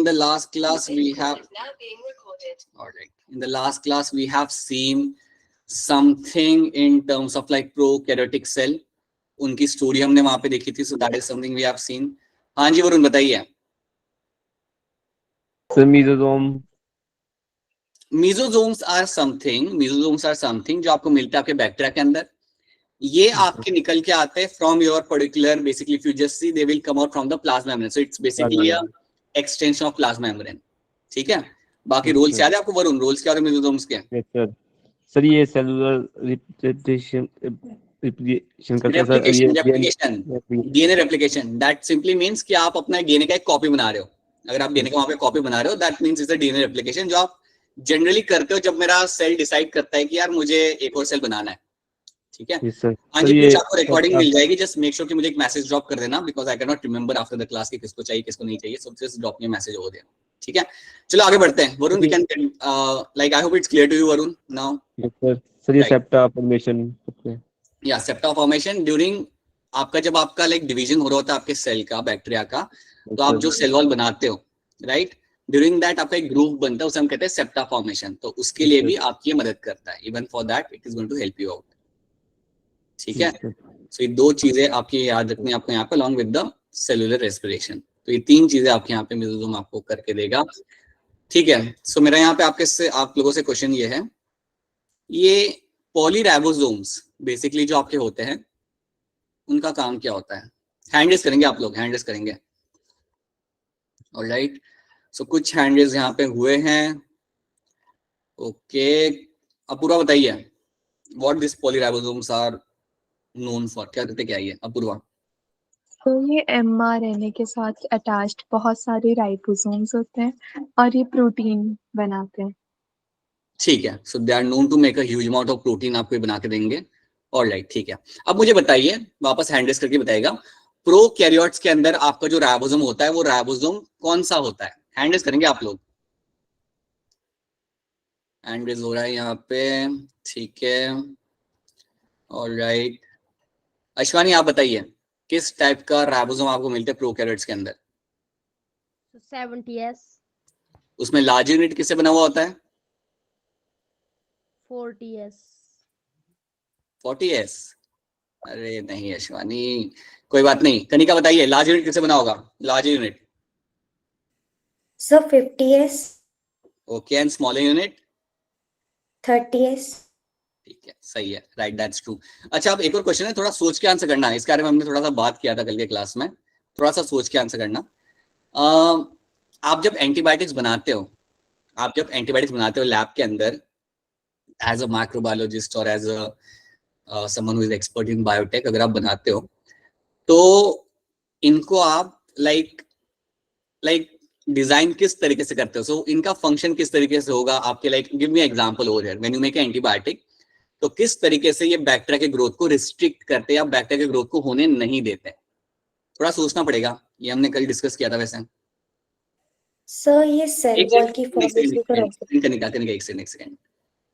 In the last class we have all right. In the last class we have seen something in terms of like prokaryotic cell. उनकी story हमने वहां पे देखी थी. So that is something we have seen. हाँ जी वरुण बताइए. Mesosomes are something जो आपको मिलता है आपके बैक्टीरिया के अंदर. ये आपके निकल के आते हैं from your particular, basically if you just see they will come out from the plasma membrane. So it's basically a extension of plasma membrane. ठीक है. बाकी रोल्स याद है आपको वरुण? रोल्स क्या होते हैं मेसोसोम्स के? सर ये cellular replication DNA replication. That simply means कि आप अपना डीएनए का एक कॉपी बना रहे हो. अगर आप डीएनए का वहां पे कॉपी बना रहे हो, that means is a DNA replication, जो आप जनरली करते हो जब मेरा सेल डिसाइड करता है कि यार मुझे एक और सेल बनाना है. ठीक है. हाँ जी, कुछ आपको रिकॉर्डिंग मिल जाएगी. जस्ट मेक श्योर कि मुझे एक मैसेज ड्रॉप कर देना, because I can not remember after the class कि किसको चाहिए किसको नहीं चाहिए. So just drop me a message over there. ठीक है. चलो आगे बढ़ते हैं. Varun, we can like I hope it's clear to you Varun now. Sir ये सेप्टा फॉर्मेशन. या सेप्टा फॉर्मेशन ड्यूरिंग आपका जब आपका लाइक डिवीजन हो रहा होता है आपके सेल का, बैक्टीरिया का, तो आप जो सेल वॉल बनाते हो, राइट, ड्यूरिंग दैट आपका एक ग्रूव बनता है, उसे हम कहते हैं सेप्टा फॉर्मेशन. तो उसके लिए भी आपकी मदद करता है. Even for that it is going to help you out. ठीक है. सो ये दो चीजें आपकी याद रखनी है आपको यहाँ पे, along with the cellular respiration. तो ये तीन चीजें आपके यहाँ पे मेसोसोम आपको करके देगा. ठीक है. सो मेरा यहाँ पे आप लोगों से क्वेश्चन ये है, ये पॉलीराइबोसोम्स बेसिकली जो आपके होते हैं उनका काम क्या होता है? हैंड रेज करेंगे आप लोग, हैंड रेज करेंगे. ऑलराइट. सो कुछ हैंड रेज यहाँ पे हुए हैं. ओके, अपूर्वा बताइए, what this polyribosomes are known for. क्या कहते क्या ये अपूर्वा? तो ये mRNA के साथ अटैच्ड बहुत सारे राइबोसोम्स होते हैं और ये प्रोटीन बनाते हैं. ठीक है. So they are known to make a huge amount of protein. आपको बना के देंगे. ऑलराइट. ठीक है. अब मुझे बताइए, वापस हैंड रेज करके बताइएगा, प्रोकैरियोट्स के अंदर आपका जो राइबोसोम होता है वो राइबोसोम कौन सा होता है? हैंड रेज करेंगे आप लोग. हैंड रेज हो रहा है यहाँ पे. ठीक है. ऑलराइट. अश्वानी आप बताइए, किस टाइप का राइबोसोम आपको मिलते हैं प्रोकैरियोट्स के अंदर? 70S. उसमें लार्ज यूनिट किससे बना हुआ होता है? 40S. 40S. अरे नहीं अश्वानी, कोई बात नहीं. कनिका बताइए, लार्ज यूनिट किससे बना होगा? Large unit sir 50S. Okay. And smaller unit 30S. ठीक है, सही है, राइट, दैट्स ट्रू. अच्छा, अब एक और क्वेश्चन है, थोड़ा सोच के आंसर करना है. इस बारे में हमने थोड़ा सा बात किया था कल के क्लास में. थोड़ा सा सोच के आंसर करना. आप जब एंटीबायोटिक्स बनाते हो, लैब के अंदर, एज अ माइक्रोबायोलॉजिस्ट और as a someone who is expert in biotech, अगर आप बनाते हो तो इनको आप लाइक डिजाइन किस तरीके से करते हो? सो इनका फंक्शन किस तरीके से होगा आपके? Like give me example over here. When you make antibiotic, तो किस तरीके से ये बैक्टीरिया के ग्रोथ को रिस्ट्रिक्ट करते हैं या बैक्टीरिया के ग्रोथ को होने नहीं देते? थोड़ा सोचना पड़ेगा. ये हमने कल डिस्कस किया था. वैसे सर ये सेल वॉल की फॉर्मेशन को रोक सकते हैं. कनिका एक second.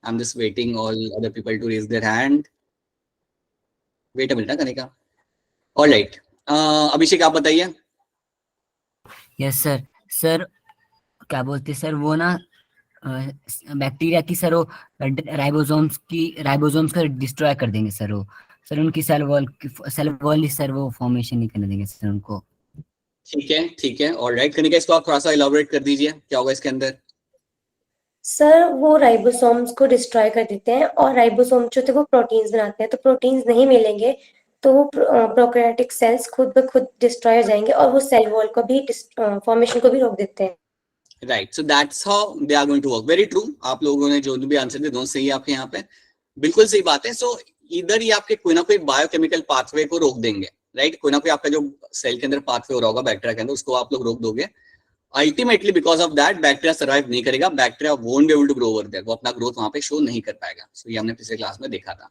I am just waiting all other people to raise their hand. Wait a minute Kanika. Alright. Abhishek आप बताइए. Yes sir. सर क्या बोलते हैं सर, वो ना बैक्टीरिया की सर वो राइबोसोम्स को डिस्ट्रॉय कर देंगे सर. वो सर उनकी सेल वॉल सर वो फॉर्मेशन नहीं करने देंगे सर उनको. ठीक है. ऑलराइट. कनिका, इसको आप थोड़ा सा इलैबोरेट कर दीजिए, क्या होगा इसके अंदर? सर वो राइबोसोम्स को डिस्ट्रॉय कर देते हैं और राइबोसोम जो थे वो प्रोटीन्स बनाते हैं. तो प्रोटीन्स नहीं मिलेंगे तो वो प्रोकैरियोटिक सेल्स खुद ब खुद डिस्ट्रॉय हो जाएंगे और वो सेल वॉल को भी फॉर्मेशन को भी रोक देते हैं. Right. So that's how they are going to work. Very true. आप लोगों ने जो भी आंसर दिए दोनों सही है आपके यहाँ पे, बिल्कुल सही बात है. सो इधर ही आपके कोई ना कोई बायोकेमिकल पाथवे को रोक देंगे, राइट. कोई ना कोई आपका जो सेल के अंदर पाथवे हो रहा होगा बैक्टीरिया के अंदर, उसको आप लोग रोक दोगे. Ultimately because of that bacteria survive नहीं करेगा. Bacteria won't be able to grow over there. वो अपना ग्रोथ वहां पे शो नहीं कर पाएगा. सो ये हमने पिछले क्लास में देखा था.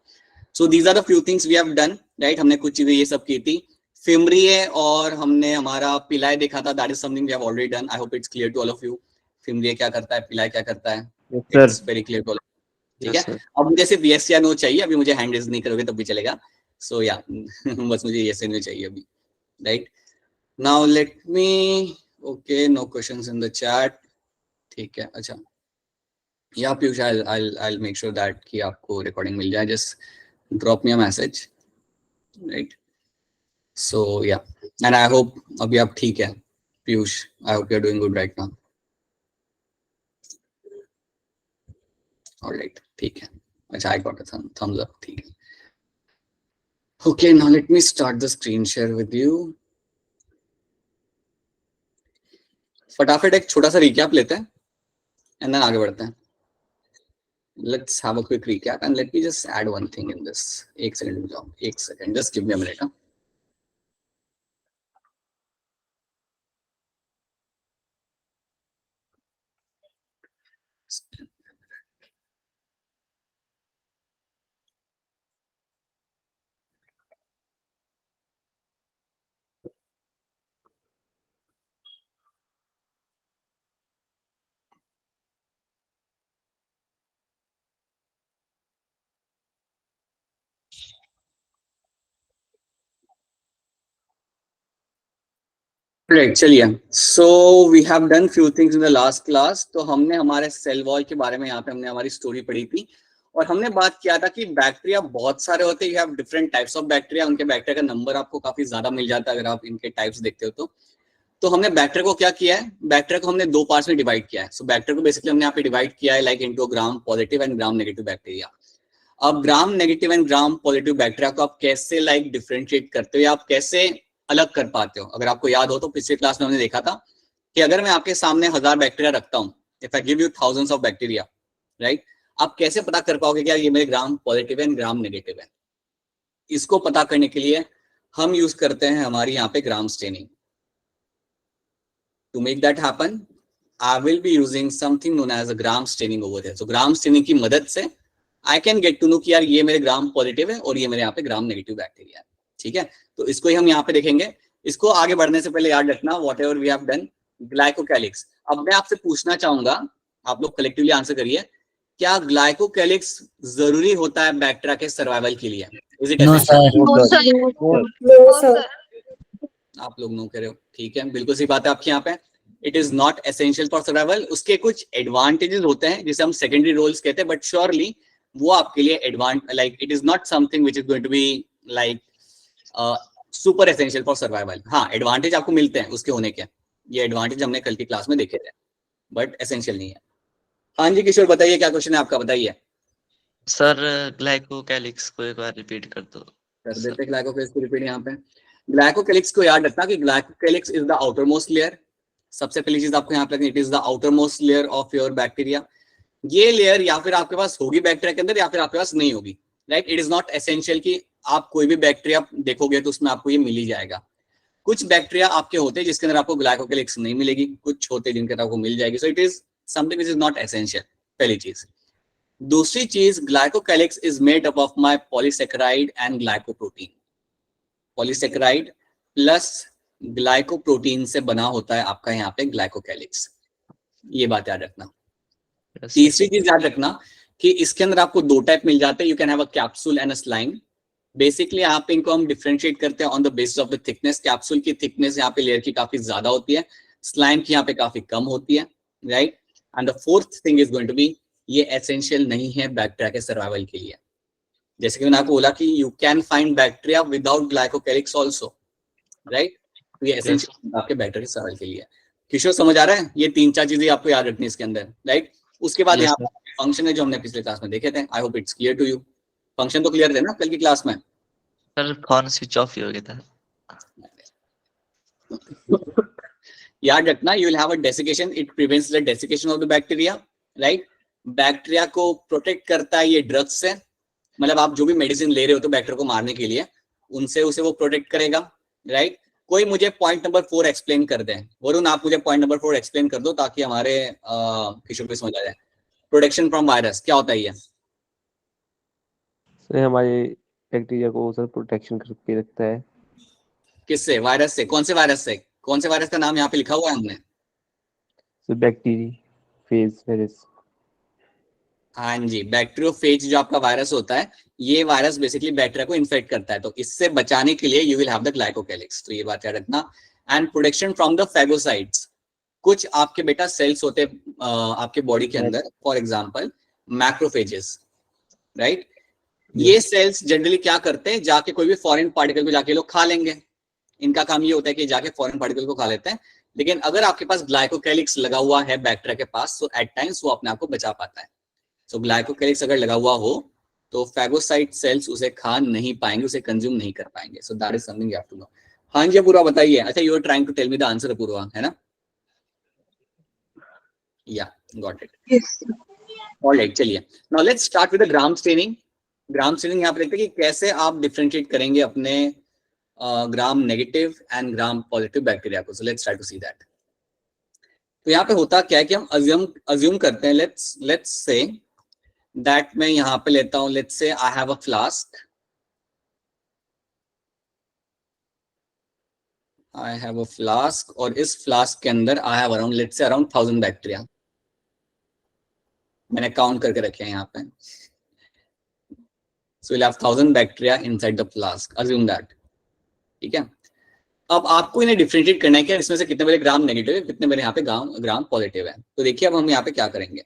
So these are the few things we have done, right. हमने कुछ चीजें ये सब की थी. फिमरिए और हमने हमारा पिलाए देखा था. That is something we have already done. I hope it's clear to all of you. Fimbriae क्या करता है, पिलाए क्या करता है, it's very clear to all. ठीक है. अब मुझे सिर्फ यस या नो चाहिए. अभी मुझे हैंड रेज नहीं करोगे तब भी चलेगा. सो या बस मुझे यस या नो चाहिए अभी, right. Now let me okay, no questions in the chat, ठीक है। अच्छा, या Piyush, I'll make sure that कि आपको रिकॉर्डिंग मिल जाए, just drop me a message, right? So yeah, and I hope अभी आप ठीक है Piyush, I hope you're doing good right now. All right, ठीक है। अच्छा, I got a thumbs up, ठीक है। Okay, now let me start the screen share with you. फटाफट एक छोटा सा रिकैप लेते हैं and then आगे बढ़ते हैं। Let's have a quick recap and let me just add one thing in this. एक सेकंड रुक जाओ, एक second, just give me a minute. Huh? Right, चलिए। So we have done few things in the last class. तो हमने हमारे cell wall के बारे में यहाँ पे हमने हमारी स्टोरी पढ़ी थी और हमने बात किया था कि बैक्टीरिया बहुत सारे होते हैं। You have different types of bacteria, उनके बैक्टीरिया का नंबर आपको काफी ज्यादा मिल जाता है अगर आप इनके टाइप्स देखते हो तो हमने बैक्टीरिया को क्या किया है, बैक्टीरिया को हमने दो पार्ट्स में डिवाइड किया है। सो बैक्टीरिया को बेसिकली हमने यहाँ पे डिवाइड किया है like into gram positive and gram negative bacteria. अब gram negative and gram positive bacteria को आप कैसे लाइक डिफरेंशिएट करते हो या आप कैसे अलग कर पाते हो? अगर आपको याद हो तो पिछले क्लास में हमने देखा था कि अगर मैं आपके सामने 1000 बैक्टीरिया रखता हूं, if I give you thousands of bacteria, right, आप कैसे पता कर पाओगे क्या ये मेरे ग्राम पॉजिटिव है ग्राम नेगेटिव है? इसको पता करने के लिए हम यूज करते हैं हमारी यहाँ पे gram staining. To make that happen I will be using something known as a gram staining over here. So gram staining की मदद से I can get to know कि यार ये मेरे ग्राम पॉजिटिव है और ये मेरे यहाँ पे ग्राम नेगेटिव बैक्टीरिया है, ठीक है। तो इसको ही हम यहाँ पे देखेंगे। इसको आगे बढ़ने से पहले याद रखना whatever we have done glycocalyx. अब मैं आपसे पूछना चाहूंगा, आप लोग कलेक्टिवली आंसर करिए, क्या ग्लाइकोकैलिक्स जरूरी होता है बैक्टीरिया के सर्वाइवल के लिए? Is it no essential? Sir, no sir. आप लोग नो कह रहे हो, ठीक है, बिल्कुल सही बात है आपके यहाँ पे। It is not essential for survival. उसके कुछ एडवांटेजेस होते हैं जिसे हम सेकेंडरी रोल्स कहते हैं, बट श्योरली वो आपके लिए like it is not something which is going to be like super essential for survival. हाँ, एडवांटेज आपको मिलते हैं उसके होने के, ये एडवांटेज हमने कल की क्लास में देखे थे, बट एसेंशियल नहीं है। हाँ जी किशोर, बताइए क्या क्वेश्चन है आपका, बताइए। सर ग्लाइकोकैलिक्स को एक बार रिपीट कर दो। कर देते ग्लाइकोकैलिक्स को रिपीट यहाँ पे। ग्लाइकोकैलिक्स को याद रखना कि glycocalyx is the outer most layer. सबसे पहली चीज आपको यहाँ पे रखनी, it is the outer most layer of your bacteria. ये लेयर या फिर आपके पास होगी बैक्टीरिया के अंदर या फिर आपके पास नहीं होगी, right. It is not essential कि आप कोई भी बैक्टीरिया देखोगे तो उसमें आपको ये मिल ही जाएगा। कुछ बैक्टीरिया आपके होते हैं जिसके अंदर आपको ग्लाइकोकैलिक्स नहीं मिलेगी, कुछ होते हैं जिनके अंदर आपको मिल जाएगी। सो it is something which is not essential, पहली चीज। दूसरी चीज, glycocalyx is made up of my polysaccharide and glycoprotein. Polysaccharide plus glycoprotein से बना होता है आपका यहाँ पे ग्लाइकोकैलिक्स, ये बात याद रखना। तीसरी चीज याद रखना कि इसके अंदर आपको दो टाइप मिल जाते हैं, you can have a capsule and a slime. Basically आप इनको हम डिफरेंशिएट करते हैं on the basis of the thickness. Capsule की थिकनेस यहाँ पे लेयर की काफी ज्यादा होती है, स्लाइम की यहाँ पे काफी कम होती है, right. And the fourth thing is going to be, ये एसेंशियल नहीं है बैक्टीरिया के सर्वाइवल के लिए। जैसे कि मैंने आपको बोला कि you can find bacteria without glycocalyx also, right. तो ये एसेंशियल आपके बैक्टीरिया के सर्वाइवल के लिए। किशोर समझ आ रहा है? ये तीन चार चीजें आपको याद रखनी है इसके अंदर, राइट। उसके बाद यहाँ पे फंक्शन है जो हमने पिछले क्लास में देखे थे। I hope it's clear to you. Function तो क्लियर थे ना कल की क्लास में? सर फोन स्विच ऑफ ही हो गया था। याद रखना, you will have a desiccation, it prevents the desiccation of the bacteria, right. Bacteria को प्रोटेक्ट करता है ये ड्रग्स से, मतलब आप जो भी मेडिसिन ले रहे हो तो बैक्टीरिया को मारने के लिए, उनसे उसे वो प्रोटेक्ट करेगा, राइट। कोई मुझे पॉइंट नंबर 4 एक्सप्लेन कर दे। वरुण, आप मुझे पॉइंट नंबर 4 एक्सप्लेन कर दो ताकि हमारे किशोर को समझ आ जाए। प्रोटेक्शन फ्रॉम वायरस क्या होता है ये? सर हमारे बैक्टीरिया को सर प्रोटेक्शन करके रखता है। किससे? वायरस से। कौन से वायरस से? कौन से वायरस का नाम यहाँ पे लिखा हुआ है हमने? Sir bacteriophage virus. हाँ जी, बैक्टीरियोफेज जो आपका वायरस होता है, ये वायरस बेसिकली बैक्टीरिया को इन्फेक्ट करता है। तो इससे बचाने के लिए you will have the glycocalyx, तो ये बात याद रखना। And protection from the phagocytes, कुछ आपके बेटा सेल्स होते आपके बॉडी के अंदर, फॉर एग्जांपल मैक्रोफेजेस, राइट। ये सेल्स जनरली क्या करते हैं, जाके कोई भी फॉरेन पार्टिकल को जाके लोग खा लेंगे। इनका काम ये होता है कि जाके फॉरेन पार्टिकल को खा लेते हैं। लेकिन अगर आपके पास ग्लाइकोकैलिक्स लगा हुआ है बैक्टीरिया के पास, तो एट टाइम्स वो अपने आप को बचा पाता है। सो ग्लाइकोकैलिक्स अगर लगा हुआ हो तो फैगोसाइट सेल्स उसे खा नहीं पाएंगे, उसे कंज्यूम नहीं कर पाएंगे। So that is something you have to know. हाँ जी पूरा बताइए। अच्छा, you are trying to tell me the answer Purva, है ना? Yeah got it. Yes. Alright, चलिए now let's start with the gram staining. Gram staining यहाँ पे देखते हैं कि कैसे आप डिफरेंशिएट करेंगे अपने gram negative and gram positive bacteria को। So let's try to see that. तो यहाँ पे होता क्या है कि हम अज्यूम करते हैं, लेट्स से दैट मैं यहाँ पे लेता हूं, let's say I have a flask, I have a flask, और इस फ्लास्क के अंदर I have around let's say around 1000 bacteria. मैंने काउंट करके रखे हैं यहाँ पे। सो we'll have 1000 bacteria inside the flask, assume that, ठीक है। अब आपको इन्हें डिफरेंशिएट करना है कि इसमें से कितने मेरे ग्राम नेगेटिव है, कितने मेरे यहाँ पे ग्राम पॉजिटिव है। तो देखिए अब हम यहाँ पे क्या करेंगे।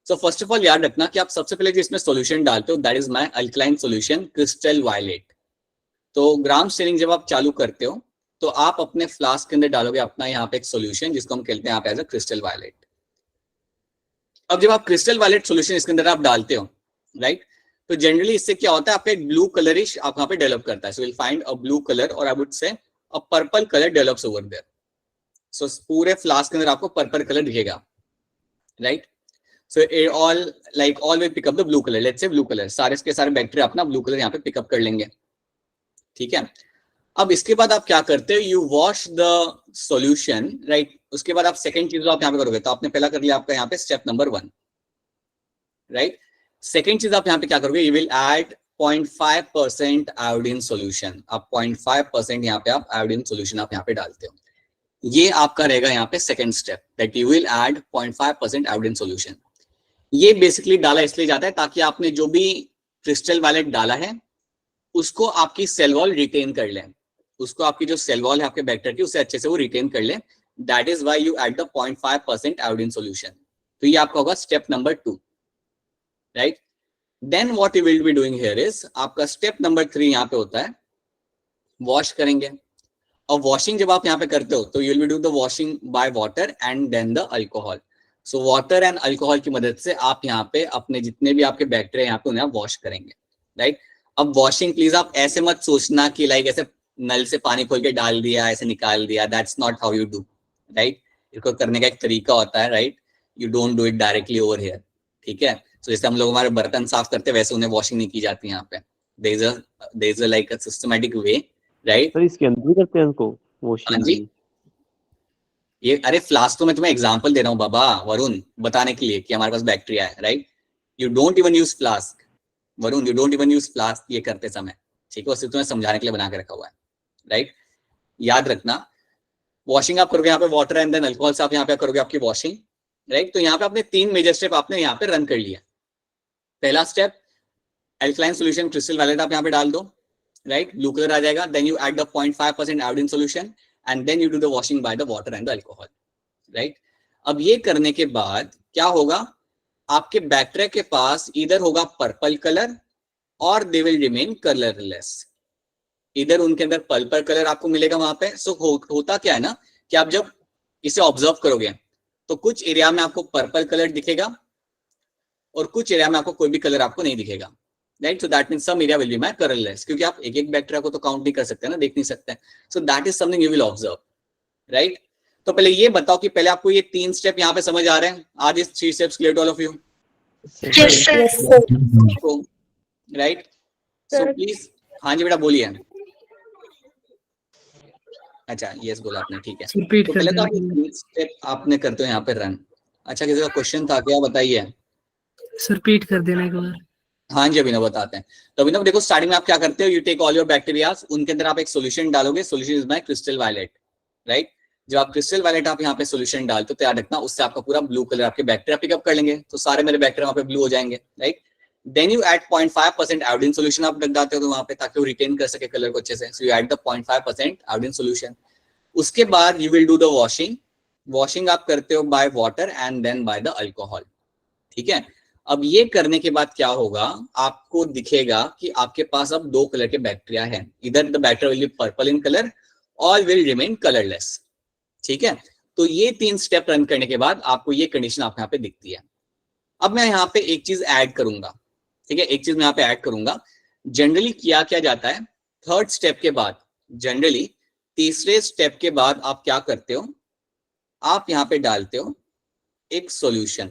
सो फर्स्ट ऑफ ऑल याद रखना कि आप सबसे पहले जो इसमें सॉल्यूशन डालते हो that is my alkaline solution crystal violet. तो ग्राम स्टेनिंग जब आप चालू करते हो तो आप अपने फ्लास्क के अंदर डालोगे अपना यहाँ पे एक सॉल्यूशन जिसको हम कहते हैं यहाँ पे एज अ क्रिस्टल वायलेट। अब जब आप क्रिस्टल वायलेट सॉल्यूशन इसके अंदर आप डालते हो, राइट, तो जनरली इससे क्या होता है, आपका एक ब्लू कलरिश आप यहाँ पे डेवलप करता है। So will find a blue colour और I would say a purple colour develops over there. So पूरे फ्लास्क के अंदर आपको पर्पल कलर दिखेगा, right. So all will pick up the blue colour, let's say blue colour, सारे के सारे bacteria अपना ब्लू कलर यहाँ पे पिकअप कर लेंगे, ठीक है। अब इसके बाद आप क्या करते हो, you wash the solution, right. उसके बाद आप सेकंड चीज आप यहाँ पे करोगे, तो आपने पहला कर लिया आपका यहाँ पे स्टेप नंबर 1, राइट। सेकेंड चीज आप यहाँ पे क्या करोगे, you will add 0.5% iodine solution. आप 0.5% यहाँ पे आप आयोडीन सॉल्यूशन आप यहाँ पे डालते हो। ये आपका रहेगा यहाँ पे second step, that you will add 0.5% iodine solution. ये बेसिकली डाला इसलिए जाता है ताकि आपने जो भी क्रिस्टल वायलेट डाला है उसको आपकी सेल वॉल रिटेन कर ले, उसको आपकी जो सेल वॉल है आपके बैक्टीरिया की उसे अच्छे से वो रिटेन कर ले। That is why you add the 0.5% iodine solution. तो ये आपका होगा step number 2, right. Then what you will be doing here is, आपका स्टेप नंबर 3 यहाँ पे होता है वॉश करेंगे। और वॉशिंग जब आप यहाँ पे करते हो तो you will be do the washing by water and then the alcohol. So water and alcohol की मदद से आप यहाँ पे अपने जितने भी आपके बैक्टीरिया यहाँ पे उन्हें आप वॉश करेंगे, राइट। अब वॉशिंग प्लीज आप ऐसे मत सोचना कि लाइक ऐसे नल से पानी खोल के डाल दिया ऐसे निकाल दिया, that's not how you do, right. इसको करने का एक तरीका होता है, right. You don't do it directly over here, ठीक है। सो जैसे हम लोग हमारे बर्तन साफ करते हैं वैसे उन्हें वॉशिंग नहीं की जाती यहाँ पे। There is a like a systematic way, right. Sir इसके अंदर भी करते हैं उनको वॉशिंग? हाँ जी, ये अरे फ्लास्क तो मैं तुम्हें एग्जांपल दे रहा हूँ बाबा वरुण, बताने के लिए कि हमारे पास बैक्टीरिया है, right. You don't even use flask Varun, you don't even use flask ये करते समय, ठीक है। सिर्फ तुम्हें समझाने के लिए बना के रखा हुआ है, राइट। याद रखना वॉशिंग आप करोगे यहाँ पे वाटर एंड देन अल्कोहल से आप यहाँ पे करोगे आपकी वॉशिंग, राइट। तो यहाँ पे आपने 3 मेजर स्टेप आपने यहाँ पे रन कर लिया। पहला step alkaline solution crystal violet आप यहाँ पे डाल दो, राइट, ब्लू कलर आ जाएगा। Then you add the 0.5% iodine solution and then you do the washing by the water and the alcohol, right. अब ये करने के बाद क्या होगा, आपके बैक्टीरिया के पास इधर होगा पर्पल कलर और दे विल रिमेन कलरलेस। इधर उनके अंदर पर्पल कलर आपको मिलेगा वहां पे। सो होता क्या है ना कि आप जब इसे ऑब्जर्व करोगे तो कुछ एरिया में आपको पर्पल कलर दिखेगा और कुछ एरिया में आपको कोई भी कलर आपको नहीं दिखेगा, right. So that means some area will be my colourless, क्योंकि आप एक एक बैक्टीरिया को तो काउंट नहीं कर सकते ना, देख नहीं सकते। सो that is something you will observe, right. तो पहले ये बताओ कि पहले आपको ये 3 स्टेप यहाँ पे समझ आ रहे हैं? Are this 3 steps clear to all of you? Yes, sir. Yes, sir. Right. So please, हाँ जी बेटा बोलिए। अच्छा यस बोला आपने, ठीक है। तो पहले तो आप स्टेप आपने करते हो यहाँ पे रन। अच्छा किसी का क्वेश्चन था क्या, बताइए। सर रिपीट कर देना एक बार। हाँ जी अभिनव बताते हैं। तो अभिनव देखो स्टार्टिंग में आप क्या करते हो, you take all your bacterias, उनके अंदर आप एक सॉल्यूशन डालोगे। Solution is my crystal violet, right. जब आप क्रिस्टल वायलेट आप यहाँ पे सॉल्यूशन डालते हो तो याद रखना उससे आपका पूरा ब्लू कलर आपके बैक्टीरिया पिकअप कर लेंगे, तो सारे मेरे बैक्टीरिया वहाँ पे ब्लू हो जाएंगे, right. Then you add 0.5% iodine solution आप डालते हो तो वहाँ पे, ताकि वो रिटेन कर सके कलर को अच्छे से। So you add the 0.5% iodine solution. उसके बाद you will do the washing, washing आप करते हो by water and then by the alcohol, ठीक है। अब ये करने के बाद क्या होगा, आपको दिखेगा कि आपके पास अब 2 कलर के बैक्टीरिया हैं, इधर the bacteria will be purple in colour, all will remain colourless, ठीक है। तो ये 3 स्टेप रन करने के बाद आपको ये कंडीशन आप यहाँ पे दिखती है। अब मैं यहाँ पे एक चीज ऐड करूंगा, ठीक है, एक चीज मैं यहाँ पे ऐड करूंगा। जनरली क्या जाता है, थर्ड स्टेप के बाद, जनरली तीसरे स्टेप के बाद आप क्या करते हो, आप यहाँ पे डालते हो एक सॉल्यूशन।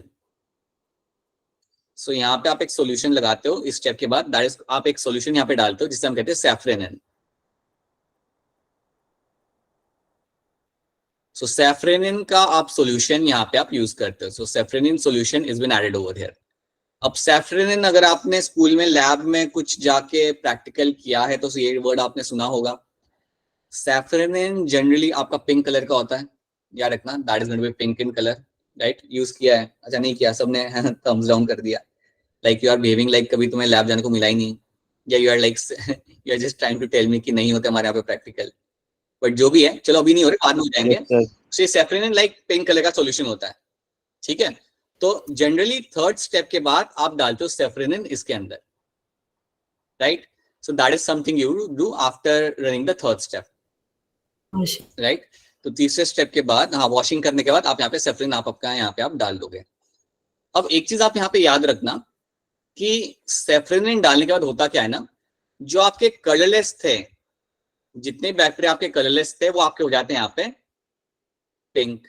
सो यहाँ पे आप एक सॉल्यूशन लगाते हो इस स्टेप के बाद, दैट इज आप एक सॉल्यूशन यहाँ पे डालते हो जिसे हम कहते हैं सैफ्रेनिन। सो सैफ्रेनिन का आप सॉल्यूशन यहाँ पे आप यूज करते हो। So safranin solution is been added over here. अब सैफ्रेनिन अगर आपने स्कूल में लैब में कुछ जाके प्रैक्टिकल किया है तो ये वर्ड आपने सुना होगा। सैफ्रेनिन जनरली आपका पिंक कलर का होता है, याद रखना, that is going to be pink in colour, right. Use किया है? अच्छा नहीं किया, सबने थम्स डाउन कर दिया, like you are behaving like कभी तुम्हें लैब जाने को मिला ही नहीं, या you are like you are just trying to tell me कि नहीं होते हमारे यहाँ पे प्रैक्टिकल, बट जो भी है चलो अभी नहीं हो रहे, बाद में हो जाएंगे। सो सैफ्रेनिन लाइक पिंक कलर का सॉल्यूशन होता है, ठीक है। तो जनरली थर्ड स्टेप के बाद आप डालते हो सैफ्रेनिन इसके अंदर, right. So that is something you do after running the third step, right. तो तीसरे स्टेप के बाद, हाँ, वॉशिंग करने के बाद आप यहाँ पे सैफ्रेनिन आप आपका यहाँ पे आप डाल दोगे। अब एक चीज आप यहाँ पे याद रखना कि सैफ्रेनिन डालने के बाद होता क्या है ना, जो आपके कलरलेस थे, जितने बैक्टीरिया आपके कलरलेस थे वो आपके हो जाते हैं यहाँ पे पिंक,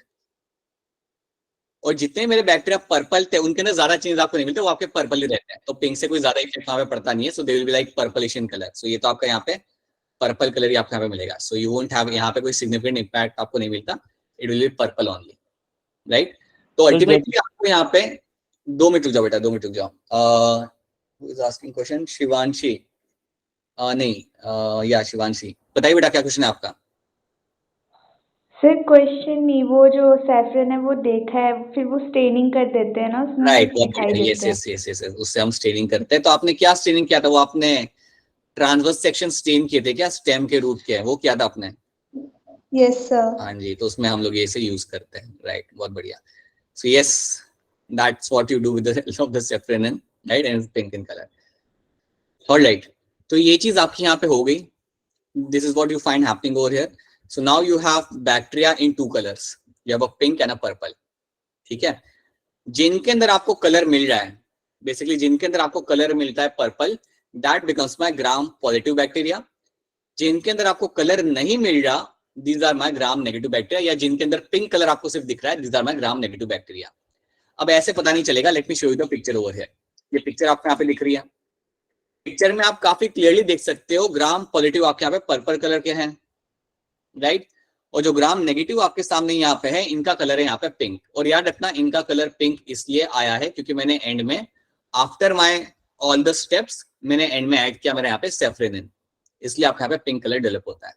और जितने मेरे बैक्टीरिया पर्पल थे उनके अंदर ज्यादा चेंज आपको नहीं मिलते, वो आपके पर्पल ही रहते हैं। तो पिंक से कोई ज्यादा इफेक्ट वहां पे पड़ता नहीं है। So they will be like purplish in colour. So ये तो आपका यहाँ पे पर्पल कलर ही आपको यहाँ पे मिलेगा। सो यू वोंट हैव यहाँ पे कोई सिग्निफिकेंट इम्पैक्ट आपको नहीं मिलता, it will be purple only, right. तो अल्टीमेटली आपको यहाँ पे 2 मिनट रुक जाओ बेटा, 2 मिनट रुक जाओ। Who is asking question? Shivanshi, नहीं, या शिवांशी, बताइए बेटा क्या क्वेश्चन है आपका? सर क्वेश्चन नहीं, वो जो सैफरन है वो देखा है, फिर वो स्टेनिंग कर देते हैं ना उसमें, राइट, दिखाई यस देता है। यस यस यस, उससे हम स्टेनिंग करते हैं। तो आपने क्या स्टेनिंग किया था? वो आपने ट्रांसवर्स सेक्शन स्टेन किए थे क्या, स्टेम के रूट के, वो किया था आपने? Yes sir. हाँ जी, तो उसमें हम लोग ये से यूज करते हैं, राइट, बहुत बढ़िया। So yes, that's what you do with the help of the safranin, right, and pink in colour, alright. तो ये चीज आपकी यहाँ पे हो गई। This is what you find happening over here. So now you have bacteria in 2 colors. You have a pink and a purple. ठीक है, जिनके अंदर आपको कलर मिल रहा है, बेसिकली जिनके अंदर आपको कलर मिलता है purple, that becomes my gram positive bacteria. जिनके अंदर आपको कलर नहीं मिल रहा, these are my gram negative bacteria, या जिनके अंदर पिंक कलर आपको सिर्फ दिख रहा है, these are my gram negative bacteria. अब ऐसे पता नहीं चलेगा, let me show you the picture over here. ये पिक्चर आपको यहाँ पे दिख रही है, पिक्चर में आप काफी क्लियरली देख सकते हो ग्राम पॉजिटिव आपके यहाँ पे पर्पल कलर के हैं, राइट, और जो ग्राम नेगेटिव आपके सामने यहाँ पे है, इनका कलर है यहाँ पे पिंक। और याद रखना, इनका कलर पिंक इसलिए आया है क्योंकि मैंने एंड में, after my all the steps, मैंने एंड में ऐड किया मेरे यहाँ पे सैफ्रनिन, इसलिए आपके यहाँ पे पिंक कलर डेवलप होता है।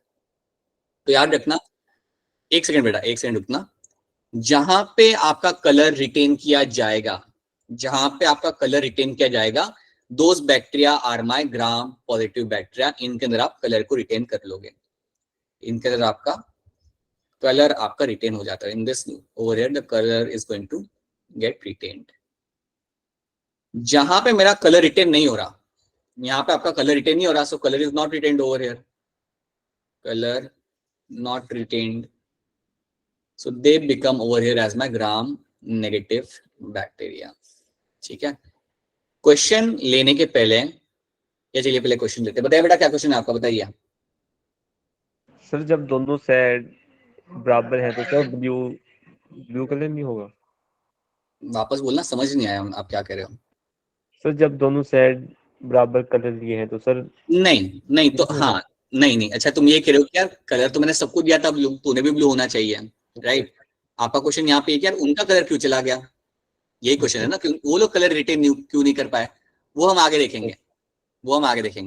तो याद रखना, एक सेकंड बेटा, एक सेकंड रुकना, जहां पे आपका कलर रिटेन किया जाएगा, जहां पे आपका कलर रिटेन किया जाएगा, those bacteria are my gram positive bacteria, इनके अंदर आप कलर को रिटेन कर लोगे, इनके अंदर आपका कलर आपका रिटेन हो जाता है। In this over here the colour is going to get retained. जहां पे मेरा कलर रिटेन नहीं हो रहा, यहाँ पे आपका कलर रिटेन नहीं हो रहा, so colour is not retained over here, colour not retained, so they become over here as my gram negative bacteria. ठीक है, क्वेश्चन लेने के पहले, या चलिए पहले क्वेश्चन लेते हैं। बताइए बेटा क्या क्वेश्चन है आपका, बताइए। सर जब दोनों साइड बराबर है तो क्या ब्लू कलर नहीं होगा? वापस बोलना, समझ नहीं आया आप क्या कह रहे हो। सर जब दोनों साइड बराबर कलर लिए हैं तो सर नहीं तो हाँ, नहीं, अच्छा तुम ये कह रहे हो कि यार कलर तो मैंने सबको दिया था ब्लू, तूने भी ब्लू होना चाहिए, राइट। आपका क्वेश्चन यहाँ पे यार उनका कलर क्यों चला गया, यही क्वेश्चन है ना, क्यों वो लोग कलर रिटेन क्यों नहीं कर पाए, वो हम आगे देखेंगे,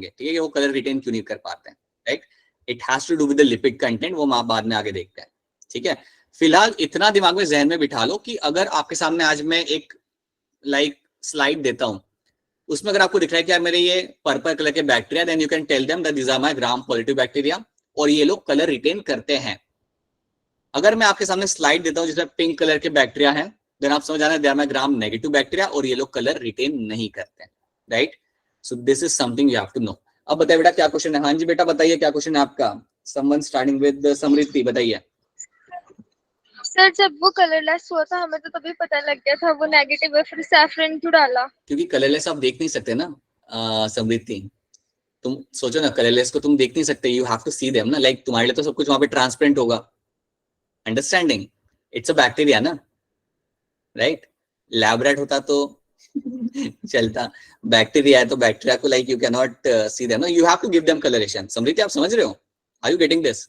ठीक है, वो कलर रिटेन क्यों नहीं कर पाते हैं, right. It has to do with the lipid content, वो हम बाद में आगे देखते हैं, ठीक है। फिलहाल इतना दिमाग में जहन में बिठा लो कि अगर आपके सामने आज मैं एक स्लाइड देता हूं, उसमें अगर आपको दिख रहा है कि यार मेरे ये पर्पल कलर के bacteria, then you can tell them that these are my gram positive bacteria, और ये लोग कलर रिटेन करते हैं। अगर मैं आपके सामने स्लाइड देता हूं जिसमें पिंक कलर के बैक्टीरिया हैं, देन आप समझ जाना they are my gram negative bacteria और ये लोग कलर रिटेन नहीं करते हैं, right? So this is something you have to know. अब बताइए बेटा क्या क्वेश्चन है? हाँ जी बेटा बताइए क्या क्वेश्चन है आपका? समवन स्टार्टिंग विद समृद्धि, बताइए। सर जब वो कलरलेस हुआ था हमें तो तभी पता लग गया था वो नेगेटिव है, फिर सैफरन क्यों डाला? क्योंकि कलरलेस आप देख नहीं सकते ना समृद्धि, तुम सोचो ना, कलरलेस को तुम देख नहीं सकते, you have to see them ना, लाइक तुम्हारे लिए तो सब कुछ वहां पे ट्रांसपेरेंट होगा, अंडरस्टैंडिंग? इट्स अ बैक्टीरिया ना, राइट? लैब रैट होता तो चलता, बैक्टीरिया है तो बैक्टीरिया को like you can not see them, you have to give them colouration. Samriddhi आप समझ रहे हो? Are you getting this?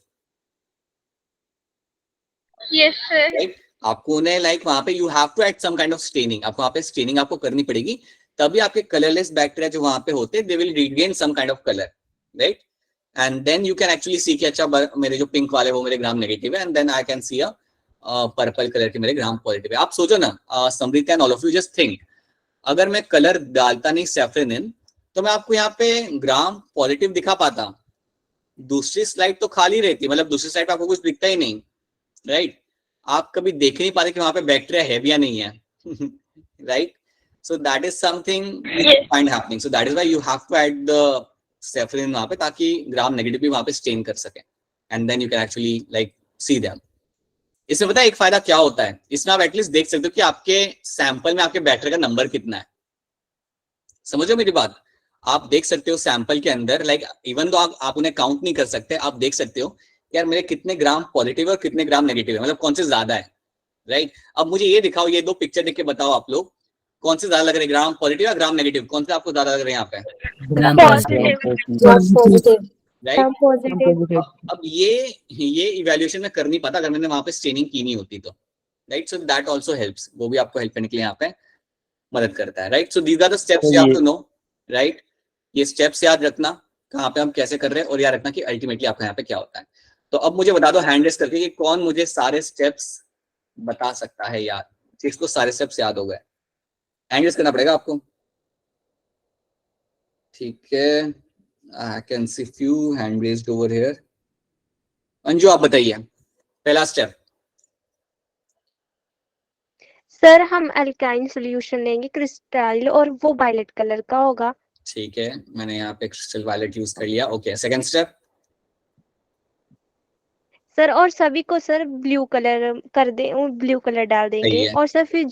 Yes sir. Right, आपको उन्हें लाइक वहां पे you have to add some kind of staining, आपको वहां पे स्टेनिंग आपको करनी पड़ेगी, तभी आपके कलरलेस बैक्टीरिया जो वहां पे होते they will regain some kind of colour, right? And then you can actually see कि अच्छा मेरे जो पिंक वाले वो मेरे ग्राम नेगेटिव है, and then I can see a purple colour के मेरे ग्राम पॉजिटिव है। आप सोचो ना Samriddhi and all of you just think, अगर मैं कलर डालता नहीं सैफरन इन तो मैं आपको यहाँ पे ग्राम पॉजिटिव दिखा पाता, दूसरी स्लाइड तो खाली रहती, मतलब दूसरी स्लाइड पे आपको कुछ दिखता ही नहीं, राइट? आप कभी देख नहीं पाते कि वहां पे बैक्टीरिया है भी या नहीं है, right? So that is something find happening, so that is why you have to add the saffron वहां पे, ताकि ग्राम नेगेटिव भी वहां पे स्टेन कर सके, and then you can actually like see them. इसमें पता है एक फायदा क्या होता है, इसमें आप एटलीस्ट देख सकते हो कि आपके सैंपल में आपके बैक्टीरिया का नंबर कितना है। समझो मेरी बात, आप देख सकते हो सैंपल के अंदर, लाइक इवन तो आप उन्हें काउंट नहीं कर सकते, आप देख सकते हो यार मेरे कितने ग्राम पॉजिटिव और कितने ग्राम नेगेटिव है, मतलब कौन से ज्यादा है, राइट? अब मुझे ये दिखाओ, ये दो पिक्चर देख के बताओ आप लोग कौन से ज्यादा लग रहे हैं, ग्राम पॉजिटिव या ग्राम नेगेटिव, कौन से आपको ज्यादा लग रहे हैं यहाँ पे? ग्राम पॉजिटिव। राइट? अब ये इवैल्यूएशन में कर नहीं पाता अगर मैंने वहां पे स्टेनिंग की नहीं होती तो, right? So that also helps, वो भी आपको हेल्प करने के लिए यहाँ पे मदद करता है, right? So these are the steps you have to know, right? ये स्टेप्स याद रखना कहाँ पे हम कैसे कर रहे हैं, और याद रखना कि अल्टीमेटली आपका यहाँ पे क्या होता है। तो अब मुझे बता दो हैंड रेस करके कि कौन मुझे सारे स्टेप्स बता सकता है यार, जिसको सारे स्टेप्स याद हो गए। हैंड रेस करना पड़ेगा आपको, ठीक है? आई can see few hand raised over here. Anju आप बताइए पहला स्टेप। सर हम अल्काइन सॉल्यूशन लेंगे क्रिस्टल और वो वायलेट कलर का होगा। ठीक है, मैंने यहाँ पे क्रिस्टल वायलेट यूज कर लिया। Okay, second step. सर और सभी को सर ब्लू कलर कर दे, ब्लू कलर डाल देंगे, और सर फिर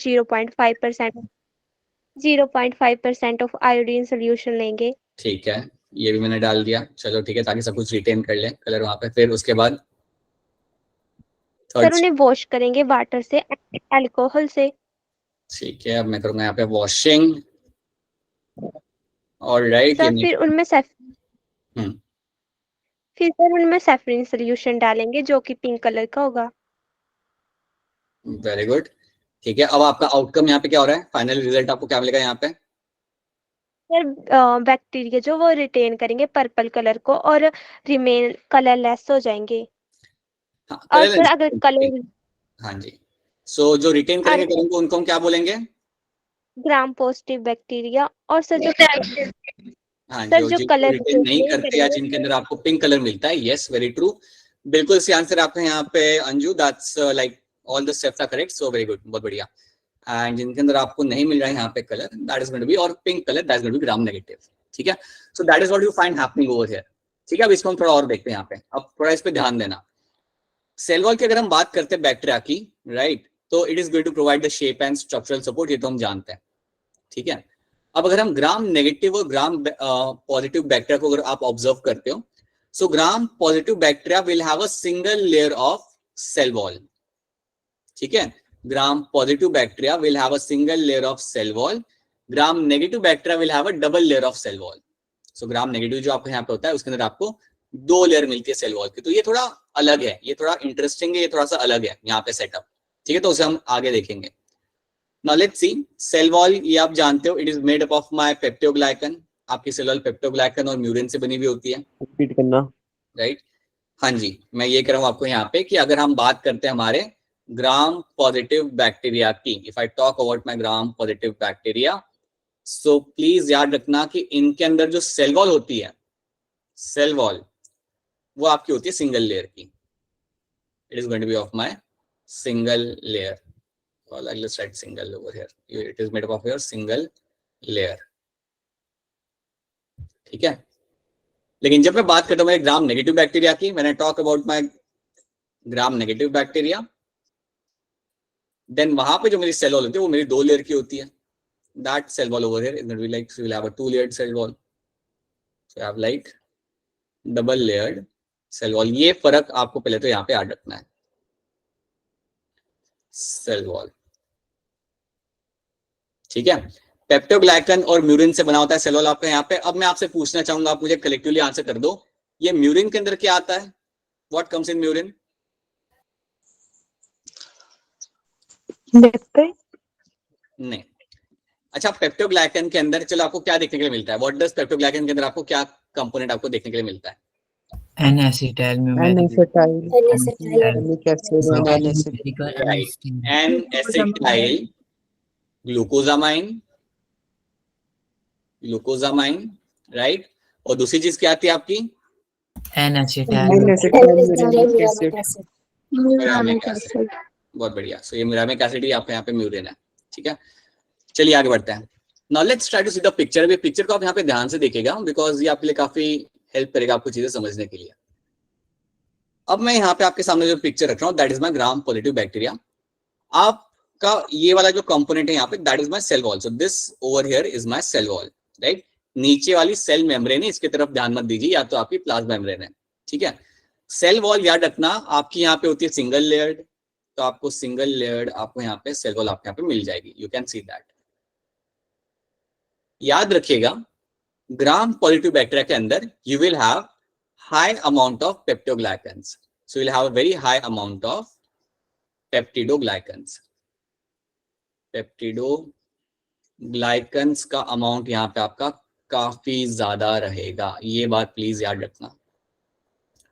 0.5% ऑफ आयोडीन सॉल्यूशन लेंगे। ठीक है, ये भी मैंने डाल दिया, चलो ठीक है, ताकि सब कुछ रिटेन कर ले कलर वहां पे। फिर उसके बाद सर उन्हें वॉश करेंगे वाटर से, अल्कोहल से। ठीक है, अब मैं करूंगा यहाँ पे वॉशिंग। ऑलराइट, सर फिर उनमें सैफरन सॉल्यूशन डालेंगे जो कि पिंक कलर का होगा। वेरी गुड, ठीक है। अब आपका आउटकम यहाँ पे क्या हो रहा है, फाइनल रिजल्ट आपको क्या मिलेगा यहाँ पे? सर बैक्टीरिया जो वो रिटेन करेंगे पर्पल कलर को और रिमेन कलरलेस हो जाएंगे। हाँ, और सर अगर कलर, हाँ जी, सो जो रिटेन करेंगे करेंगे उनको हम क्या बोलेंगे? ग्राम पॉजिटिव बैक्टीरिया। और सर जो हाँ, सर जो कलर रिटेन नहीं करते या जिनके अंदर आपको पिंक कलर मिलता है, यस वेरी ट्रू, बिल्कुल सही आंसर आपका यहाँ पे Anju, that's like all the steps are correct, so very good, बहुत बढ़िया। एंड जिनके अंदर आपको नहीं मिल रहा है यहाँ पे colour, that is going to be, और pink colour that is going to be gram negative, ठीक है? So that is what you find happening over here, ठीक है? अब इसको हम थोड़ा और देखते हैं यहाँ पे, अब थोड़ा इस पे ध्यान देना। सेल वॉल की अगर हम बात करते हैं बैक्टीरिया की, राइट, तो it is going to provide the shape and structural support, ये तो हम जानते हैं, ठीक है? अब अगर हम ग्राम नेगेटिव और ग्राम पॉजिटिव बैक्टीरिया को अगर आप ऑब्जर्व करते हो, so gram positive bacteria will have a single layer of cell wall, ठीक है? Gram positive bacteria will have a single layer of cell wall, gram negative bacteria will have a double layer of cell wall. So gram negative जो आपको यहाँ पे होता है उसके अंदर आपको 2 लेयर मिलती है सेल वॉल की, तो ये थोड़ा अलग है, ये थोड़ा इंटरेस्टिंग है, ये थोड़ा सा अलग है यहाँ पे सेटअप, ठीक है? तो उसे हम आगे देखेंगे। Now let's see, cell wall ये आप जानते हो, it is made up of my peptidoglycan, आपकी सेल वॉल पेप्टोग्लाइकन और म्यूरिन से बनी हुई होती है, रिपीट करना, राइट? हाँ जी, मैं ये कह रहा हूँ आपको यहाँ पे कि अगर हम बात करते हैं हमारे ग्राम पॉजिटिव बैक्टीरिया की, if I talk about my gram positive bacteria, so please याद रखना कि इनके अंदर जो सेल वॉल होती है, सेल वॉल वो आपकी होती है सिंगल लेयर की, it is going to be of my single layer. Well, let's write single over here. It is made up of your single layer. ठीक है, लेकिन जब मैं बात करता हूँ मेरे ग्राम नेगेटिव बैक्टीरिया की, when I talk about my gram negative bacteria, then वहां पे जो मेरी सेल वॉल होती है वो मेरी 2 लेयर की होती है. That cell wall over here is going to be like, so you will have a 2-layered cell wall. So you have like double-layered cell wall. ये फर्क आपको पहले तो यहाँ पे याद रखना है. सेल वॉल, ठीक है. पेप्टोग्लाइकन और म्यूरिन से बना होता है सेल वॉल आपका यहाँ पे. अब मैं आपसे पूछना चाहूंगा, आप मुझे कलेक्टिवली आंसर कर दो, ये म्यूरिन के अंदर क्या आता है? What comes in murein? Lipid. नहीं. अच्छा, पेप्टोग्लाइकन के अंदर चलो आपको क्या देखने के लिए मिलता है? व्हाट डज पेप्टोग्लाइकन के अंदर आपको क्या कंपोनेंट आपको देखने के लिए मिलता है? N-acetyl, N-acetyl glucosamine, right. और दूसरी चीज क्या आती है आपकी? Muramic acid. बहुत बढ़िया. सो ये म्यूरामिक एसिड ही आपके यहाँ पे म्यूरिन है. ठीक है, चलिए आगे बढ़ते हैं. Now let's try to see the picture. अभी पिक्चर को आप यहाँ पे ध्यान से देखिएगा, बिकॉज ये आपके लिए काफी हेल्प करेगा आपको चीजें समझने के लिए. अब मैं यहाँ पे आपके सामने जो पिक्चर रख रहा हूँ, that is my gram positive bacteria. आपका ये वाला जो कंपोनेंट है यहाँ पे, that is my cell wall. So this over here is my cell wall, right. नीचे वाली सेल मेम्ब्रेन है, इसकी तरफ ध्यान मत दीजिए, या तो आपकी प्लाज्मा मेम्ब्रेन है. ठीक है, सेल वॉल याद रखना आपकी यहाँ पे होती है सिंगल लेयर्ड. तो आपको सिंगल लेयर्ड आपको यहाँ पे सेल वॉल आपके यहाँ पे मिल जाएगी. You can see that. याद रखिएगा, ग्राम पॉजिटिव बैक्टीरिया के अंदर you will have high amount of peptidoglycans. So you will have a very high amount of peptidoglycans. Peptidoglycans का अमाउंट यहाँ पे आपका काफी ज्यादा रहेगा. ये बात प्लीज याद रखना.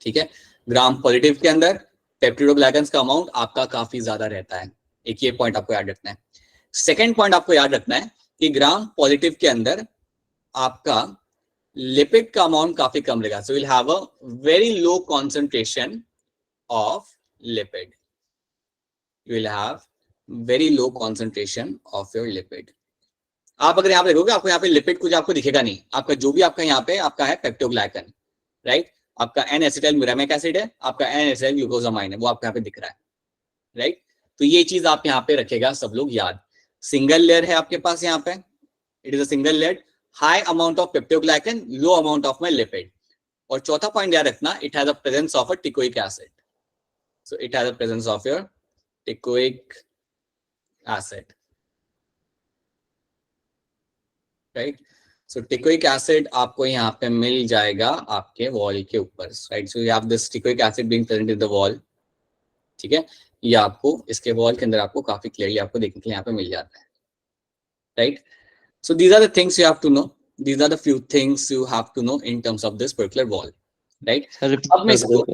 ठीक है, ग्राम पॉजिटिव के अंदर पेप्टिडोग्लाइकन्स का अमाउंट आपका काफी ज्यादा रहता है. एक ये पॉइंट आपको याद रखना है. सेकेंड पॉइंट आपको याद रखना है कि ग्राम पॉजिटिव के अंदर आपका लिपिड का अमाउंट काफी कम रहेगा. सो will have a very low concentration of lipid. You will have very low concentration of your lipid. आप अगर यहाँ पे देखोगे, आपको यहाँ पे लिपिड कुछ आपको दिखेगा नहीं. आपका जो भी आपका यहाँ पे आपका है पेप्टोग्लाइकन, राइट. आपका N-acetyl म्यूरामिक एसिड है, आपका N-acetyl ग्लूकोजामाइन है, वो आपको यहाँ पे दिख रहा है, राइट. तो ये चीज आप यहाँ पे रखेगा सब लोग याद. सिंगल लेयर है आपके पास यहाँ पे, it is a single layer, high amount of peptidoglycan, low amount of my lipid. और चौथा पॉइंट याद रखना, it has a presence of a teichoic acid. So it has a presence of your teichoic acid, right. So teichoic acid आपको यहाँ पे मिल जाएगा आपके वॉल के ऊपर, right. So you have this teichoic acid being present in the wall. ठीक है, ये आपको इसके वॉल के अंदर आपको काफी क्लियरली आपको देखने के लिए यहाँ पे मिल जाता है, right. So these are the things you have to know. These are the few things you have to know in terms of this particular wall, right? अब मैं इसको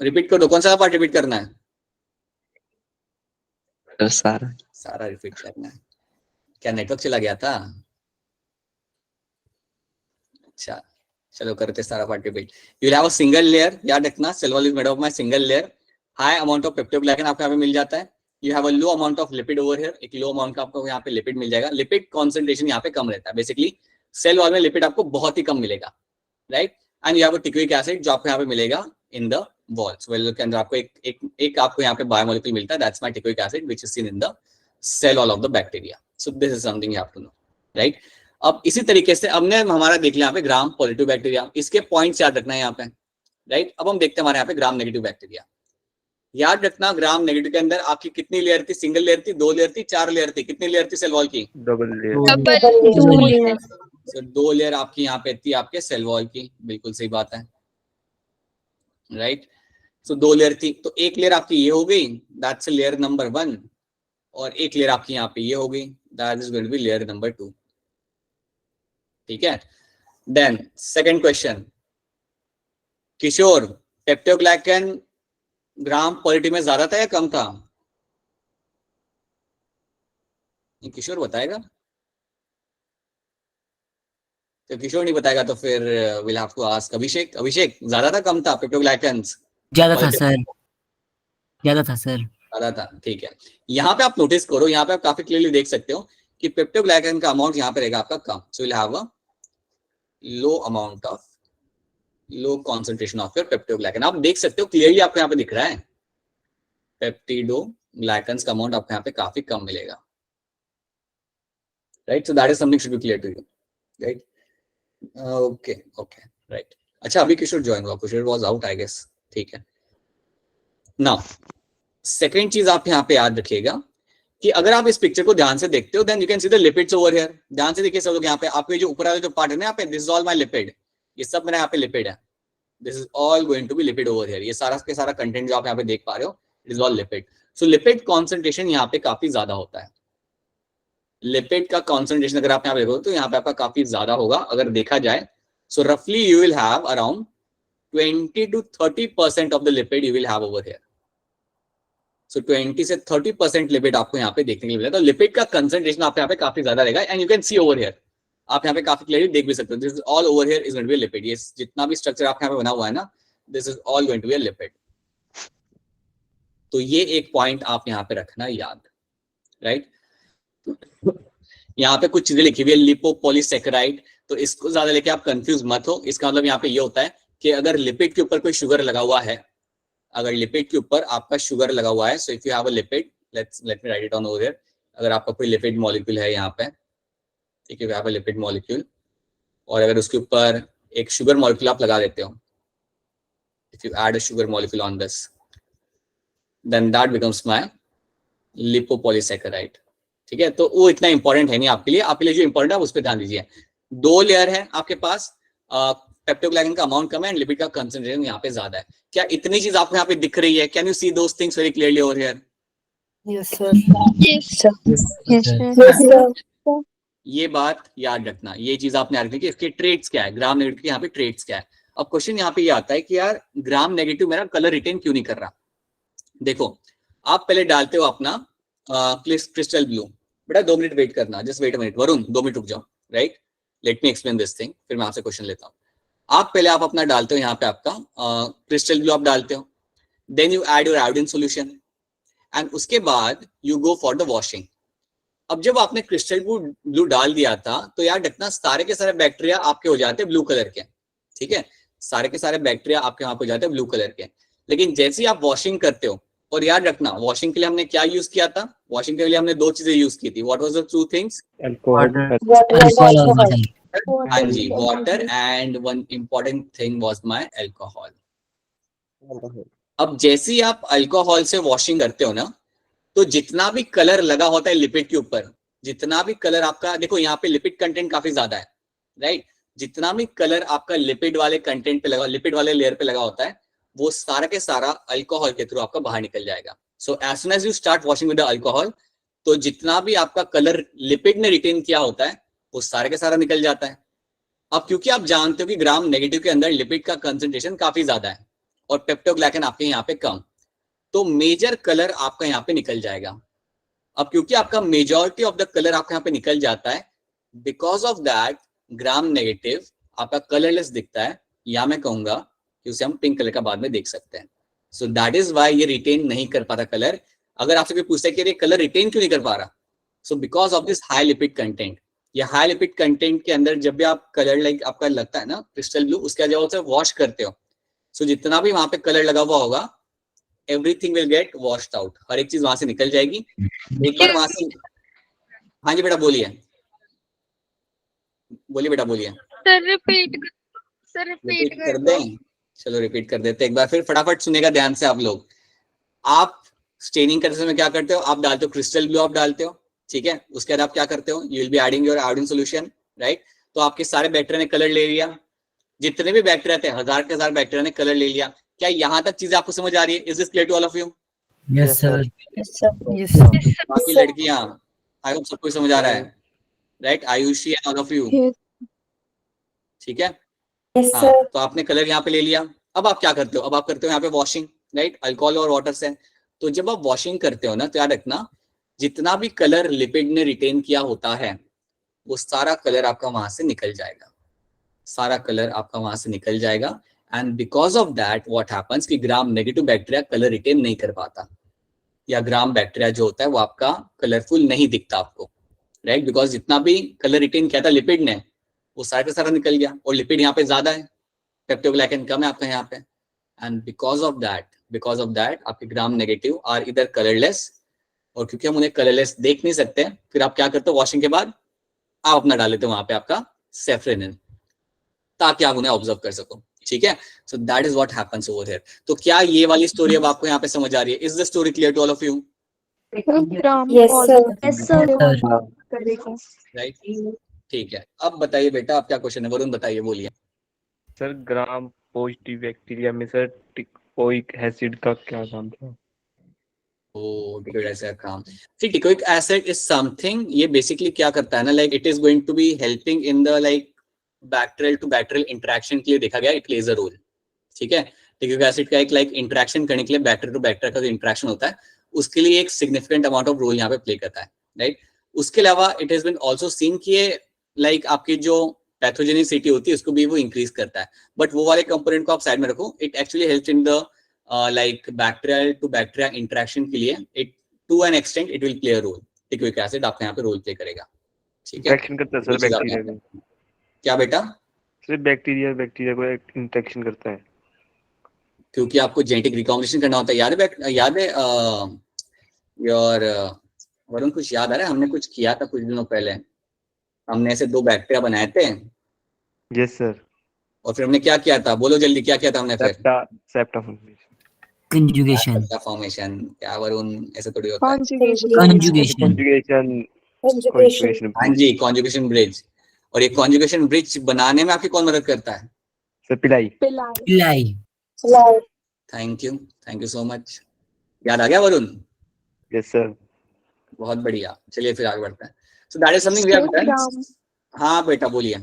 रिपीट कर दो. कौन सा पार्ट रिपीट करना है? सारा रिपीट करना है. क्या नेटवर्क चला गया था? अच्छा, चलो करते सारा part repeat. You will have a single layer. याद रखना, cell wall is made of my single layer. High amount of पेप्टोग्लाइकन आपको यहाँ पे मिल जाता है. You have a low amount of lipid over here. एक low amount का आपको यहाँ पे लिपिड मिल जाएगा. लिपिड कॉन्सेंट्रेशन यहाँ पे कम रहता है. बेसिकली सेल वॉल में लिपिड आपको बहुत ही कम मिलेगा, right. And you have a teichoic acid जो आपको यहाँ पे मिलेगा इन द वॉल्स. वेल के अंदर आपको एक आपको यहाँ पे बायोमोलिक्यूल मिलता है, that's my teichoic acid which is seen in the cell wall of the bacteria. So this is something you have to know, right. अब इसी तरीके से हमने हमारा देख लिया यहाँ पे ग्राम पॉजिटिव बैक्टीरिया. इसके पॉइंट्स याद रखना है यहाँ पे, राइट. अब हम देखते हैं हमारे यहाँ पे ग्राम नेगेटिव बैक्टीरिया. याद रखना, ग्राम नेगेटिव के अंदर आपकी कितनी लेयर थी? सिंगल लेयर थी, 2 लेयर थी, 4 लेयर थी? कितनी लेयर थी सेल वॉल की? Double layer. So, 2 लेयर आपकी यहाँ पे थी आपके सेल वॉल की. बिल्कुल सही बात है, राइट. सो 2 लेयर थी, तो एक लेयर आपकी ये हो गई, दैट्स लेयर नंबर 1. और एक लेयर आपकी यहाँ पे ये हो गई, that is going to be layer number 2. ठीक है. Then second question, Kishore, peptidoglycan gram positive में ज्यादा था या कम था? किशोर बताएगा. तो किशोर नहीं बताएगा तो फिर विल हैव टू आस्क अभिषेक. अभिषेक, ज्यादा था कम था पेप्टोग्लाइकन्स? ज्यादा था सर, ज्यादा था सर. ज्यादा था, ठीक है। यहाँ पे आप नोटिस करो, यहाँ पे आप काफी क्लियरली देख सकते हो कि पेप्टोग्लाइकन का अमाउंट यहाँ पे रहेगा आपका कम, so will have a low concentration of your peptidoglycan. आप देख सकते हो क्लियरली, आपको यहाँ पे दिख रहा है पेप्टिडोग्लाइकन्स का अमाउंट आपको यहाँ पे काफी कम मिलेगा, right. So that is something should be clear to you, right. Okay, right. अच्छा, अभी किशोर ज्वाइन हुआ, Kishore was out I guess, ठीक है। नाउ सेकेंड चीज आप यहाँ पे याद रखिएगा कि अगर आप इस पिक्चर को ध्यान से देखते हो, then you can see the lipids over here. ध्यान से देखिए सब लोग, यहाँ पे आपके जो ऊपर वाला जो पार्ट है ना, यहाँ पे this is all my lipid, ये सब मेरा यहाँ पे लिपिड है, this is all going to be lipid over here. ये सारा के सारा कंटेंट जो आप यहाँ पे देख पा रहे हो, it is all lipid. So lipid concentration यहाँ पे काफी ज्यादा होता है। लिपिड का कॉन्सेंट्रेशन अगर आप यहाँ पे देखो तो यहाँ पे आपका काफी ज्यादा होगा अगर देखा जाए। सो रफली you will have around 20 to 30% of the lipid you will have over here. So 20 से 30% लिपिड आपको यहाँ पे देखने के लिए मिलेगा। तो लिपिड का कंसेंट्रेशन आपको यहाँ पे काफी ज्यादा रहेगा, and you can see over here, आप यहाँ पे काफी क्लियरली देख भी सकते हो, this is all over here is going to be lipid. ये जितना भी स्ट्रक्चर आपके यहाँ पे बना हुआ है ना, this is all going to be lipid. तो ये एक पॉइंट आप यहाँ पे रखना याद, राइट। यहाँ पे कुछ चीजें लिखी हुई है, लिपोपॉलीसैकेराइड, तो इसको ज्यादा लेके आप कंफ्यूज मत हो। इसका मतलब यहाँ पे ये होता है कि अगर लिपिड के ऊपर कोई शुगर लगा हुआ है, अगर लिपिड के ऊपर आपका शुगर लगा हुआ है, so if you have a lipid, let me right it on over here. अगर आपका कोई लिपिड मॉलिक्यूल है यहाँ पे, ठीक है, you have a lipid molecule, और अगर उसके ऊपर एक शुगर मॉलिक्यूल आप लगा देते हो, if you add a sugar molecule on this, then that becomes my lipopolysaccharide, ठीक है। तो वो इतना इंपॉर्टेंट है नहीं आपके लिए, आपके लिए जो इंपॉर्टेंट है उस पर ध्यान दीजिए। 2 लेयर है आपके पास, पेप्टोग्लाइकन का अमाउंट कम है एंड लिपिड का कंसंट्रेशन यहाँ पे ज्यादा है। क्या इतनी चीज आपको यहाँ पे दिख रही है? Can you see those things very clearly over here? Yes sir. ये बात याद रखना, ये चीज आपने याद रखनी कि इसके ट्रेड्स क्या है, ग्राम नेगेटिव के यहाँ पे ट्रेड्स क्या है। अब क्वेश्चन यहाँ पे ये आता है कि यार ग्राम नेगेटिव मेरा कलर रिटेन क्यों नहीं कर रहा। देखो, आप पहले डालते हो अपना क्रिस्टल ब्लू, बेटा 2 मिनट वेट करना, just wait a minute, Varun 2 minute रुक जाओ, right. Let me explain this thing, फिर मैं आपसे क्वेश्चन लेता हूँ। आप पहले आप अपना डालते हो यहाँ पे आपका क्रिस्टल ब्लू आप डालते हो, then you add your iodine solution, and उसके बाद you go for the washing. अब जब आपने क्रिस्टल ब्लू डाल दिया था, तो यार देखना सारे के सारे बैक्टीरिया आपके हो जाते हैं ब्लू कलर के, ठीक है, सारे के सारे बैक्टीरिया आपके वहां पे हो जाते हैं ब्लू कलर के। लेकिन जैसे ही आप वॉशिंग करते हो, और याद रखना वॉशिंग के लिए हमने क्या यूज किया था, वॉशिंग के लिए हमने 2 चीजें यूज की थी। What was the 2 things? हाँ जी, water and one important thing was my alcohol. अब जैसे ही आप अल्कोहल से वॉशिंग करते हो ना, तो जितना भी कलर लगा होता है लिपिड के ऊपर, जितना भी कलर आपका, देखो यहाँ पे लिपिड कंटेंट काफी ज्यादा है, राइट। जितना भी कलर आपका लिपिड वाले कंटेंट पे लगा, लिपिड वाले लेयर पे लगा होता है, वो सारा के सारा अल्कोहल के थ्रू आपका बाहर निकल जाएगा। So as soon as you start washing with the alcohol, तो जितना भी आपका कलर लिपिड ने रिटेन किया होता है, वो सारे के सारा निकल जाता है। अब क्योंकि आप जानते हो कि ग्राम नेगेटिव के अंदर लिपिड का कंसंट्रेशन काफी ज्यादा है और पेप्टोग्लाइकन आपके यहाँ पे कम, तो मेजर कलर आपका यहाँ पे निकल जाएगा। अब क्योंकि आपका मेजॉरिटी ऑफ द कलर आपका यहाँ पे निकल जाता है, because of that gram negative आपका कलरलेस दिखता है, या मैं कहूंगा कि उसे हम पिंक कलर का बाद में देख सकते हैं। सो दैट इज वाई ये रिटेन नहीं कर पाता कलर। अगर आपसे कोई पूछता है कि ये कलर रिटेन क्यों नहीं कर पा रहा, so because of this high lipid content. ये हाई लिपिड कंटेंट के अंदर जब भी आप कलर लाइक आपका लगता है ना क्रिस्टल ब्लू, उसके जब आप वॉश करते हो, सो जितना भी वहां पे कलर लगा हुआ होगा, everything will get washed out, हर एक चीज वहां से निकल जाएगी। एक बार वहां से, हाँ जी बेटा बोलिए, बोलिए बेटा बोलिए। सर रिपीट कर दें, चलो रिपीट कर देते एक बार फिर, फटाफट सुनेगा ध्यान से आप लोग। आप स्टेनिंग करते समय क्या करते हो, आप डालते हो क्रिस्टल ब्लू, आप डालते हो, ठीक है। उसके बाद आप क्या करते हो, you will be adding your iodine solution, right. तो आपके सारे बैक्टीरिया ने कलर ले लिया, जितने भी बैक्टीरिया थे 1000 के 1000 बैक्टीरिया ने कलर ले लिया। क्या यहाँ तक चीजें आपको समझ आ रही है? Is this clear to all of you? Yes sir. बाकी लड़कियां, आई होप सबको समझ आ रहा है, right? Ayushi and all of you, ठीक है। हाँ, तो आपने कलर यहाँ पे ले लिया। अब आप क्या करते हो, अब आप करते हो यहाँ पे वॉशिंग, राइट, अल्कोहल और वाटर से। तो जब आप वॉशिंग करते हो ना, तो याद रखना जितना भी कलर लिपिड ने रिटेन किया होता है, वो सारा कलर आपका वहां से निकल जाएगा, सारा कलर आपका वहां से निकल जाएगा। And because of that what happens कि gram negative bacteria colour retain नहीं कर पाता। या ग्राम बैक्टीरिया जो होता है वो आपका कलरफुल नहीं दिखता आपको, राइट, बिकॉज जितना भी कलर रिटेन किया था लिपिड ने वो सारा का सारा निकल गया, और लिपिड यहाँ पे ज्यादा है, पेप्टोग्लाइकन कम है आपका यहाँ पे, एंड बिकॉज ऑफ दैट आपके ग्राम नेगेटिव आर इधर कलरलेस, और क्योंकि हम उन्हें कलरलेस देख नहीं सकते फिर आप क्या करते हो, वॉशिंग के बाद आप अपना डाल लेते हो वहां पे आपका सेफ्रेनिन, ताकि आप उन्हें ऑब्जर्व कर सको, ठीक है। So that is what happens over here. तो क्या ये वाली स्टोरी अब आपको यहाँ पे समझ आ रही है? Is the story clear to all of you? Gram Yes, sir. Yes, sir. करेगा। राइट, ठीक है। अब बताइए बेटा, आप क्या क्वेश्चन है? वरुण बताइए, बोलिए। सर ग्राम पॉजिटिव बैक्टीरिया में सर टिकोइक एसिड का क्या काम था? टिकोइक एसिड काम, see teichoic acid is something, ये बेसिकली क्या करता है ना, like it is going to be helping in the like bacterial to bacterial interaction के लिए देखा गया, इट प्लेज अ रोल, ठीक है। टिकोइक एसिड का एक लाइक इंटरेक्शन करने के लिए बैक्टीरिया टू बैक्टीरिया का जो इंटरेक्शन होता है उसके लिए एक सिग्निफिकेंट अमाउंट ऑफ रोल यहाँ पे प्ले करता है, राइट। उसके अलावा it has been also seen कि ये लाइक आपकी जो पैथोजेनिसिटी होती है उसको भी वो इंक्रीज करता है, बट वो वाले कंपोनेंट को आप साइड में रखो, it actually helps in the like bacterial to bacteria interaction के लिए, it to an extent it will play a role, teichoic acid आपका यहाँ पे रोल प्ले करेगा, ठीक है। इंटरेक्शन करता है सर बैक्टीरिया में? क्या बेटा? सर बैक्टीरिया को इंटरेक्शन करता है क्योंकि आपको जेनेटिक रिकॉम्बिनेशन करना होता है, याद है योर वरुण, कुछ याद आ रहा है? हमने कुछ किया था कुछ दिनों पहले, हमने ऐसे 2 बैक्टीरिया बनाए थे। Yes sir. और फिर हमने क्या किया था, बोलो जल्दी, क्या किया था हमने फिर? Septa conjugation. फॉर्मेशन। क्या वरुण, ऐसे थोड़ी होता है। कंजुगेशन। हाँ जी, कॉन्जुगेशन ब्रिज। और ये कॉन्जुगेशन ब्रिज बनाने में आपकी कौन मदद करता है? सर पिलाई। थैंक यू सो मच, याद आ गया वरुण? Yes sir. बहुत बढ़िया, चलिए फिर आगे बढ़ते हैं। So that is something we have done. हाँ बेटा बोलिए।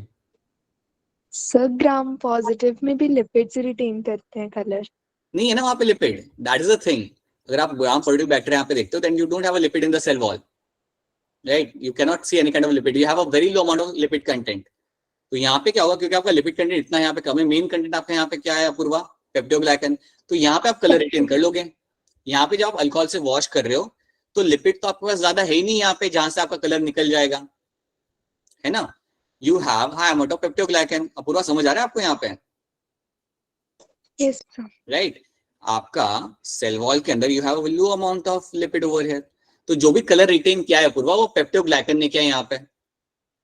सर ग्राम पॉजिटिव में भी लिपिड्स रिटेन करते हैं कलर? नहीं है ना वहां पे lipid, that is the thing. अगर आप ग्राम पॉजिटिव बैक्टीरिया यहाँ पे देखते हो, then you don't have a lipid in the cell wall, right, you can not see any kind of lipid, you have a very low amount of lipid content. तो यहाँ पे क्या होगा, क्योंकि आपका लिपिड कंटेंट इतना यहाँ पे कम है, मेन कंटेंट आपका यहाँ पे क्या है अपूर्वा? पेप्टोग्लाइकन। तो यहाँ पे आप कलर रिटेन कर लोगे। यहाँ पे जब आप अल्कोहल से वॉश कर रहे हो तो लिपिड तो आपके पास ज्यादा है ही नहीं यहाँ पे जहां से आपका कलर निकल जाएगा, है ना। You have high amount of peptidoglycan. Apurva समझ आ रहा है आपको यहाँ पे? Yes sir. राइट, आपका सेल वॉल के अंदर you have a low amount of lipid over here. तो जो भी कलर रिटेन किया है अपूर्वा वो पेप्टोग्लाइकन ने किया है यहाँ पे।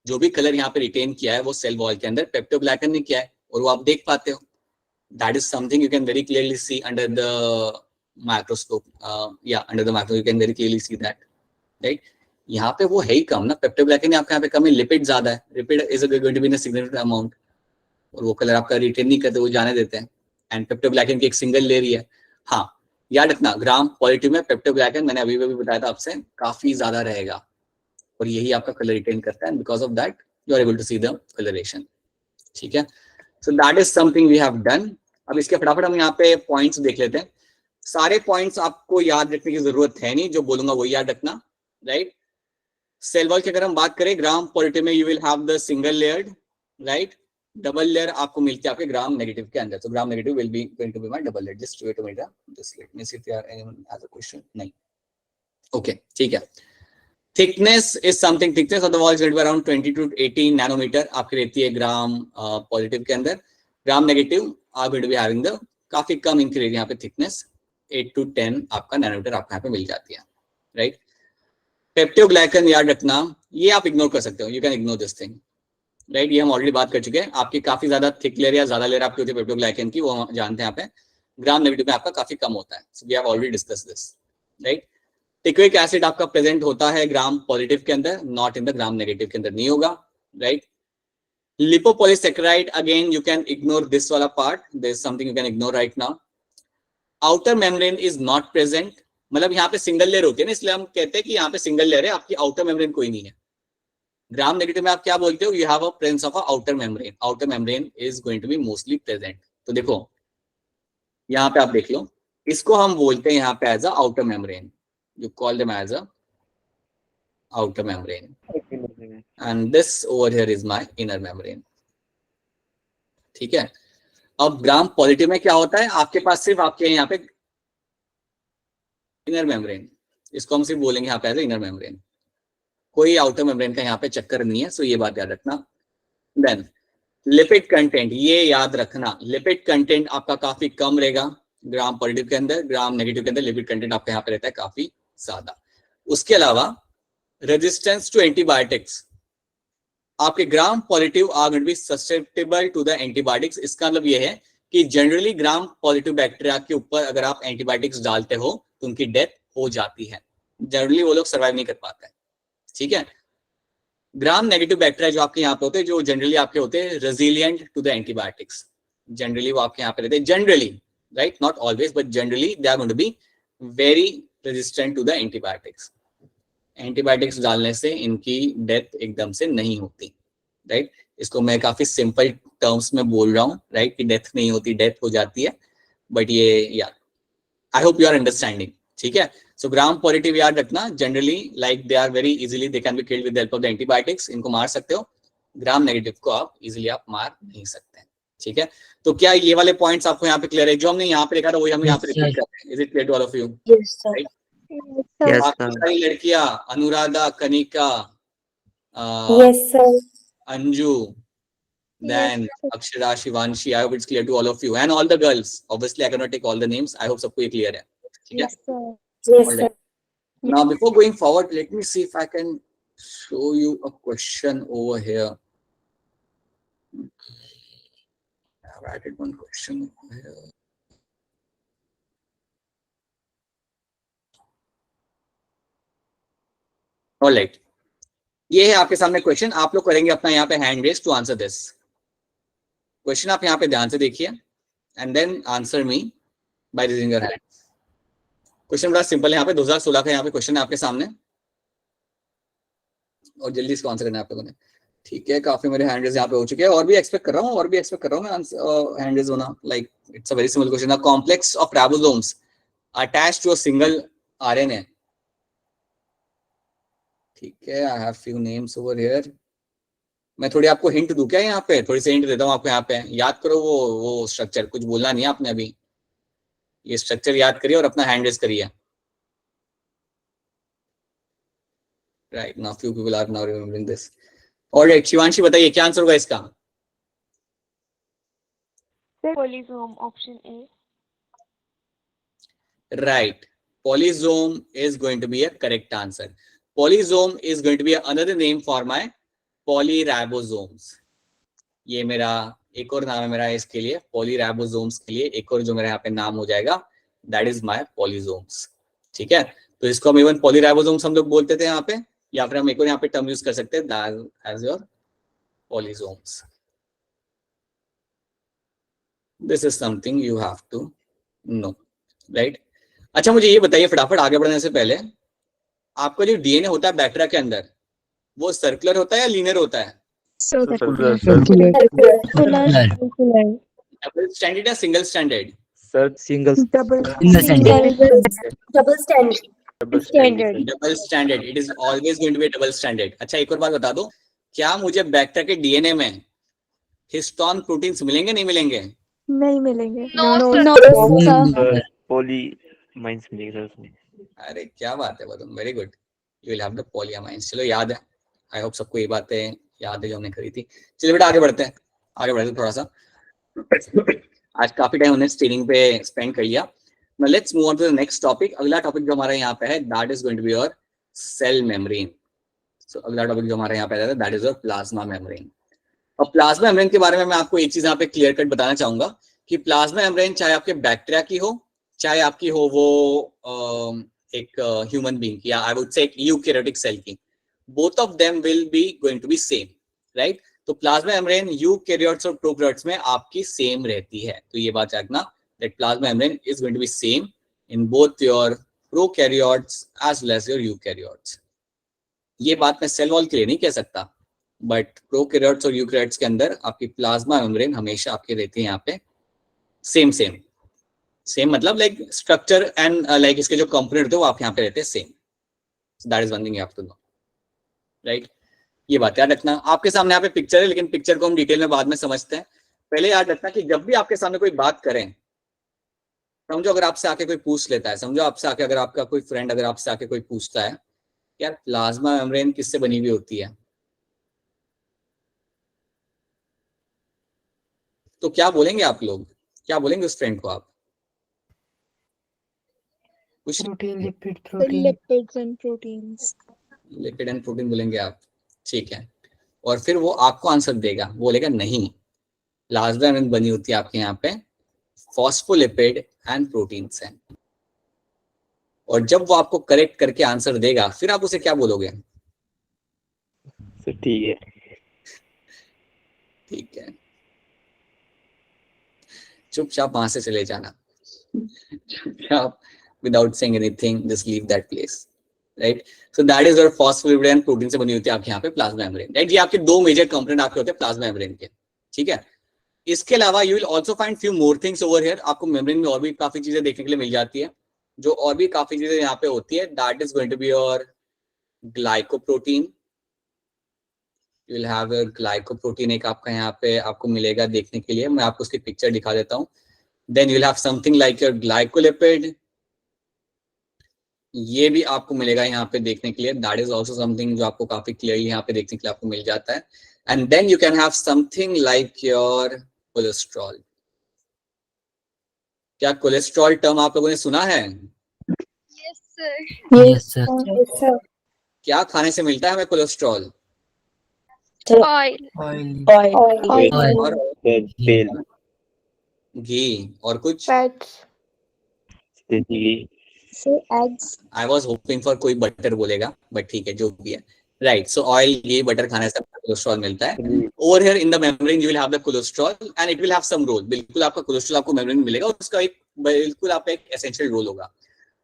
जो भी कलर यहाँ पे रिटेन किया है वो सेल वॉल के अंदर पेप्टोग्लाइकन ने किया है, और वो आप देख पाते हो। That is something you can very clearly see under the microscope, या under the microscope you can very clearly see that, right. यहाँ पे वो है ही कम ना, पेप्टोग्लाइकन आपका यहाँ पे कम है, लिपिड ज्यादा है, lipid is going to be in a significant amount, और वो कलर आपका रिटेन नहीं करते, वो जाने देते हैं। एंड पेप्टोग्लाइकन की एक सिंगल लेयर ही है। हाँ याद रखना, ग्राम पॉजिटिव में पेप्टोग्लाइकन, मैंने अभी भी बताया था आपसे, काफी ज्यादा रहेगा, और यही आपका कलर रिटेन करता है, because of that you are able to see the coloration, ठीक है। So that is something we have done. अब इसके फटाफट हम यहाँ पे पॉइंट्स देख लेते हैं। सारे पॉइंट्स आपको याद रखने की जरूरत है नहीं, जो बोलूंगा वही याद रखना, राइट। सेल वॉल की अगर हम बात करें, ग्राम पॉजिटिव में you will have the single layered, right. Double layer आपको मिलती है आपके ग्राम नेगेटिव के अंदर। तो gram negative will be going to be my double layer. Just wait a minute, just let me see if there anyone has a question. नहीं, okay, ठीक है। Thickness is something, thickness of the wall is going to be around 20 to 18 nanometre आपकी रहती है gram positive के अंदर। Gram negative are going to be having the काफी कम इंक्रीज यहाँ पे थिकनेस, 8 to 10 आपका नैनोमीटर आपको यहाँ पे मिल जाती है, राइट। पेप्टोग्लाइकन याद रखना, ये आप इग्नोर कर सकते हो, you can ignore this thing, right. ये हम ऑलरेडी बात कर चुके हैं। आपकी काफी ज्यादा थिक लेयर या ज्यादा लेयर आपकी होती है पेप्टोग्लाइकन की, वो हम जानते हैं यहाँ पे। ग्राम नेगेटिव में आपका काफी कम होता है, so we have already discuss this, right. Teichoic acid आपका प्रेजेंट होता है ग्राम पॉजिटिव के अंदर, not in the gram negative के अंदर नहीं होगा, right. Lipopolysaccharide, again you can ignore this वाला part, there is something you can ignore right now. Outer membrane is not present, मतलब यहाँ पे सिंगल लेयर होती है ना, इसलिए हम कहते हैं कि यहाँ पे सिंगल लेयर है, आपकी आउटर मेम्ब्रेन कोई नहीं है। ग्राम नेगेटिव में आप क्या बोलते हो, you have a presence of a outer membrane, outer membrane is going to be mostly present. तो देखो यहाँ पे आप देख लो, इसको हम बोलते हैं यहाँ पे as a outer membrane, you call them as a outer membrane, and this over here is my inner membrane, ठीक है। अब ग्राम पॉजिटिव में क्या होता है, आपके पास सिर्फ आपके यहाँ पे इनर मेम्ब्रेन, इसको हम सिर्फ बोलेंगे यहाँ पे एज इनर मेम्ब्रेन, कोई आउटर मेम्ब्रेन का यहाँ पे चक्कर नहीं है, सो ये बात याद रखना। देन लिपिड कंटेंट, ये याद रखना लिपिड कंटेंट आपका काफी कम रहेगा ग्राम पॉजिटिव के अंदर, ग्राम नेगेटिव के अंदर लिपिड कंटेंट आपका यहाँ पे रहता है काफी ज्यादा। उसके अलावा रेजिस्टेंस टू एंटीबायोटिक्स, आपके gram positive are going to be susceptible to the antibiotics. इसका मतलब ये है कि जनरली ग्राम पॉजिटिव बैक्टीरिया के ऊपर अगर आप एंटीबायोटिक्स डालते हो तो उनकी डेथ हो जाती है, जनरली वो लोग सर्वाइव नहीं कर पाते हैं, ठीक है। ग्राम नेगेटिव बैक्टीरिया जो आपके यहाँ पे होते हैं, जो जनरली आपके होते हैं resilient to the antibiotics, generally वो आपके यहाँ पे रहते हैं, generally, right, not always but generally they are going to be very resistant to the antibiotics. Antibiotics डालने से इनकी डेथ एकदम से नहीं होती, राइट। इसको मैं काफी सिंपल टर्म्स में बोल रहा हूँ, राइट, कि डेथ नहीं होती, डेथ हो जाती है, बट ये यार I hope you are understanding, ठीक है। सो ग्राम पॉजिटिव याद रखना, generally like they are very easily they can be killed with the help of the antibiotics, इनको मार सकते हो। ग्राम नेगेटिव को आप इजीली आप मार नहीं सकते, ठीक है। तो क्या ये वाले पॉइंट्स आपको यहाँ पे क्लियर है? जो हमने यहाँ पे लिखा था वही हम यहाँ पे रिपीट कर रहे हैं। Is it clear to all of you? Yes sir. Yes, बाकी sir. सारी लड़कियां, Anuradha, Kanika, yes sir. Anju, then Akshara, Shivanshi, I hope it's clear to all of you and all the girls. Obviously, I cannot take all the names. I hope सबको ये clear है, ठीक है? Yes sir. Now, before going forward, let me see if I can show you a question over here. I've added one question over here. All right. ये है आपके सामने question, आप लोग करेंगे अपना यहाँ पे hand raise to answer this question. आप यहाँ पे ध्यान से देखिए and then answer me by raising your hand. Question बड़ा सिंपल है, यहाँ पे 2016 का यहाँ पे क्वेश्चन है आपके सामने और जल्दी इसको आंसर करना है आप लोगों ने, ठीक है। काफी मेरे हैंड रेज यहाँ पे हो चुके हैं, और भी एक्सपेक्ट कर रहा हूँ मैं हैंड रेज होना। Like it's a very simple question. A complex of ribosomes attached to a single RNA, ठीक है। I have few names over here. मैं थोड़ी आपको हिंट दूं क्या? यहाँ पे थोड़ी सी हिंट देता हूँ आपको। यहाँ पे याद करो वो स्ट्रक्चर, कुछ बोलना नहीं है आपने अभी, ये स्ट्रक्चर याद करिए और अपना हैंड रेज करिए। Right now few people are now remembering this. Alright, Shivanshi बताइए क्या आंसर होगा इसका? Polysome, option A. Right, polysome is going to be a correct answer. Polysome is going to be another name for my polyribosomes. ये मेरा एक और नाम है मेरा इसके लिए, polyribosomes के लिए एक और जो मेरा यहाँ पे नाम हो जाएगा, that is my polysomes, ठीक है। तो इसको हम इवन polyribosomes हम लोग बोलते थे यहाँ पे, या फिर हम एक और यहाँ पे टर्म यूज कर सकते हैं as your polysomes. This is something you have to know, right? अच्छा मुझे ये बताइए फटाफट आगे बढ़ने से पहले, आपका जो डीएनए होता है बैक्टीरिया के अंदर, वो सर्कुलर होता है या लीनियर होता है? सर्कुलर। डबल स्टैंडर्ड या single standard? Sir single standard double standard, it is always going to be double standard. अच्छा एक और बात बता दो, क्या मुझे बैक्टीरिया के डीएनए में हिस्टोन प्रोटीन्स मिलेंगे नहीं मिलेंगे? नहीं मिलेंगे। पॉलीमाइंस मिलेगा सर उसमें। अरे क्या बात है Varun, very good, you will have the polyamines. चलो याद है, आई होप सबको ये बातें याद है जो हमने करी थी। चलिए बेटा आगे बढ़ते हैं थोड़ा सा। आज काफी टाइम हमने स्टीरिंग पे स्पेंड कर लिया। Now let's move on to the next topic. अगला टॉपिक जो हमारा यहाँ पे है that is going to be your cell membrane. So अगला टॉपिक जो हमारे यहाँ पे है that is your plasma membrane. और प्लाज्मा मेम्ब्रेन के बारे में मैं आपको एक चीज यहाँ पे क्लियर कट बताना चाहूंगा कि प्लाज्मा मेम्ब्रेन चाहे आपके बैक्टीरिया की हो, चाहे आपकी हो वो एक ह्यूमन बीइंग की, या आई वुड से एक यूकैरियोटिक सेल की, both of them will be going to be same, right. तो प्लाज्मा मेम्ब्रेन यूकैरियोट्स और प्रोकैरियोट्स में आपकी सेम रहती है। तो ये बात रखना that plasma membrane is going to be same in both your prokaryotes as well as your eukaryotes. ये बात मैं सेल वॉल के लिए नहीं कह सकता, बट प्रोकैरियोट्स और यूकैरियोट्स के अंदर आपकी प्लाज्मा मेम्ब्रेन हमेशा आपके रहती है यहाँ पे सेम मतलब लाइक स्ट्रक्चर एंड लाइक इसके जो कंपोनेंट होते हैं वो आपके यहाँ पे रहते हैं same. That is one thing you have to know, right. ये बात याद रखना। आपके सामने यहाँ पे पिक्चर है, लेकिन पिक्चर को हम डिटेल में बाद में समझते हैं। पहले याद रखना कि जब भी आपके सामने कोई बात करें, समझो अगर आपसे आके कोई पूछ लेता है, समझो आपसे आके अगर आपका कोई फ्रेंड अगर आपसे आके कोई पूछता है यार प्लाज्मा मेम्ब्रेन किससे बनी हुई होती है, तो क्या बोलेंगे आप लोग, क्या बोलेंगे उस फ्रेंड को आप? कुछ protein, lipid, protein. Lipids and proteins. Lipid and protein बोलेंगे आप, ठीक है। और फिर वो आपको आंसर देगा, बोलेगा नहीं, प्लाज्मा मेम्ब्रेन बनी होती है आपके यहाँ पे फॉस्फोलिपिड एंड प्रोटीन्स हैं। और जब वो आपको करेक्ट करके आंसर देगा फिर आप उसे क्या बोलोगे? सर ठीक है। ठीक है, चुपचाप वहां से चले जाना, चुपचाप without saying anything just leave that place, right. So that is your phospholipid and protein से बनी होती है आपके यहाँ पे प्लाज्मा मेम्ब्रेन, राइट। ये आपके दो मेजर कंपोनेंट आपके होते हैं प्लाज्मा मेम्ब्रेन के, ठीक है। इसके अलावा you will also find few more things over here, आपको मेम्ब्रेन में और भी काफी चीजें देखने के लिए मिल जाती है, जो और भी काफी चीजें यहाँ पे होती है। That is going to be your glycoprotein, you will have your glycoprotein, एक आपका यहाँ पे आपको मिलेगा देखने के लिए, मैं आपको उसकी पिक्चर दिखा देता हूँ। Then you will have something like your glycolipid, ये भी आपको मिलेगा यहाँ पे देखने के लिए, दैट इज ऑल्सो समथिंग जो आपको काफी क्लियरली यहाँ पे देखने के लिए आपको मिल जाता है। And then you can have something like your cholesterol. क्या कोलेस्ट्रॉल टर्म आप लोगों ने सुना है? Yes sir. Yes sir. क्या खाने से मिलता है हमें कोलेस्ट्रॉल? ऑयल। ऑयल। और तेल, घी, और कुछ? Fats. Eggs. I was hoping for कोई बटर बोलेगा, बट ठीक है जो भी है, right. So oil, ghee, butter खाने से कोलेस्ट्रॉल मिलता है। Over here in the membrane you will have the cholesterol and it will have some role, बिल्कुल आपका कोलेस्ट्रॉल आपको मेम्ब्रेन में मिलेगा और उसका एक बिल्कुल आपका एक एसेंशियल रोल होगा।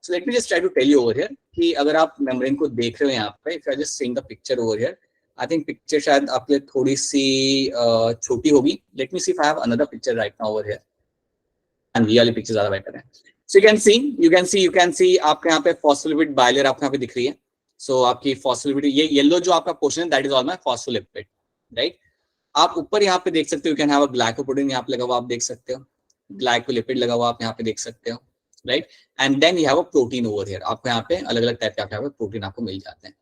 So let me just try to tell you over here कि अगर आप मेम्ब्रेन को देख रहे हो यहाँ पे, if you are just seeing the picture over here, I think picture शायद आपके लिए थोड़ी सी छोटी होगी। Let me see if I have another picture right now over here, and ये वाली पिक्चर ज्यादा बेटर है। So you can see आपके यहाँ पे फॉस्फोलिपिड बाइलेयर आपको यहाँ पे दिख रही है। So आपकी फॉस्फोलिपिड, ये येलो जो आपका पोर्शन है that is all my phospholipid, right. आप ऊपर यहाँ पे देख सकते हो, you can have a glycoprotein यहाँ पे लगा हुआ आप देख सकते हो, ग्लाइकोलिपिड लगा हुआ आप यहाँ पे देख सकते हो, right. And then you have a protein over here, आपको यहाँ पे अलग अलग टाइप के आपके यहाँ पे प्रोटीन आपको मिल जाते हैं।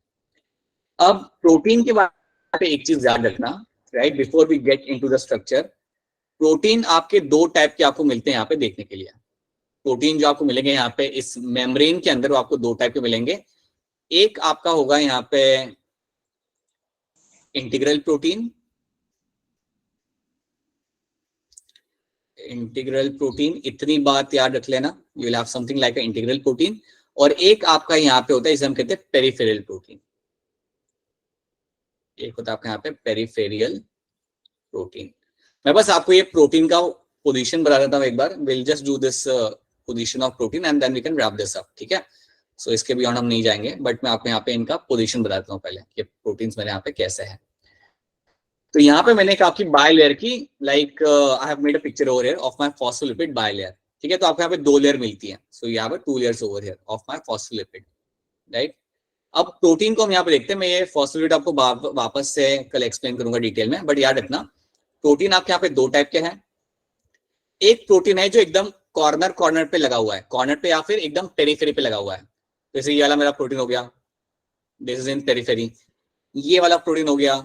अब प्रोटीन के बारे में एक चीज याद रखना, right, before we get into the structure. Protein आपके दो टाइप के आपको मिलते हैं यहाँ पे देखने के लिए। प्रोटीन जो आपको मिलेंगे यहाँ पे इस मेम्ब्रेन के अंदर वो आपको दो टाइप के मिलेंगे। एक आपका होगा यहाँ पे इंटीग्रल प्रोटीन, इंटीग्रल प्रोटीन, इतनी बात याद रख लेना, you will have something like a integral protein. और एक आपका यहाँ पे होता है, इसे हम कहते हैं पेरिफेरल प्रोटीन। एक होता है आपका यहाँ पे पेरिफेरियल प्रोटीन। मैं बस आपको ये प्रोटीन का पोजीशन बता देता हूँ एक बार, will just do this position of protein and then we can wrap this up, ठीक है। सो इसके बियॉन्ड हम नहीं जाएंगे, बट मैं आपको यहाँ पे इनका पोजीशन बताता हूँ पहले कि प्रोटीन्स मेरे यहाँ पे कैसे हैं। तो यहाँ पे मैंने एक आपकी बायलेयर की, like I have made a picture over here of my phospholipid bilayer, ठीक है। तो आपको यहाँ पे दो लेयर मिलती है, सो you have 2 layers over here of my phospholipid, right. अब प्रोटीन को हम यहाँ पे देखते हैं, मैं ये फॉस्फोलिपिड आपको वापस से कल एक्सप्लेन करूंगा डिटेल में, बट याद रखना प्रोटीन आपके यहाँ पे दो टाइप के हैं। एक प्रोटीन है जो एकदम कॉर्नर पे लगा हुआ है, कॉर्नर पे या फिर एकदम पेरिफेरी पे लगा हुआ है। जैसे ये वाला मेरा प्रोटीन हो गया, दिस इज इन पेरिफेरी। ये वाला प्रोटीन हो गया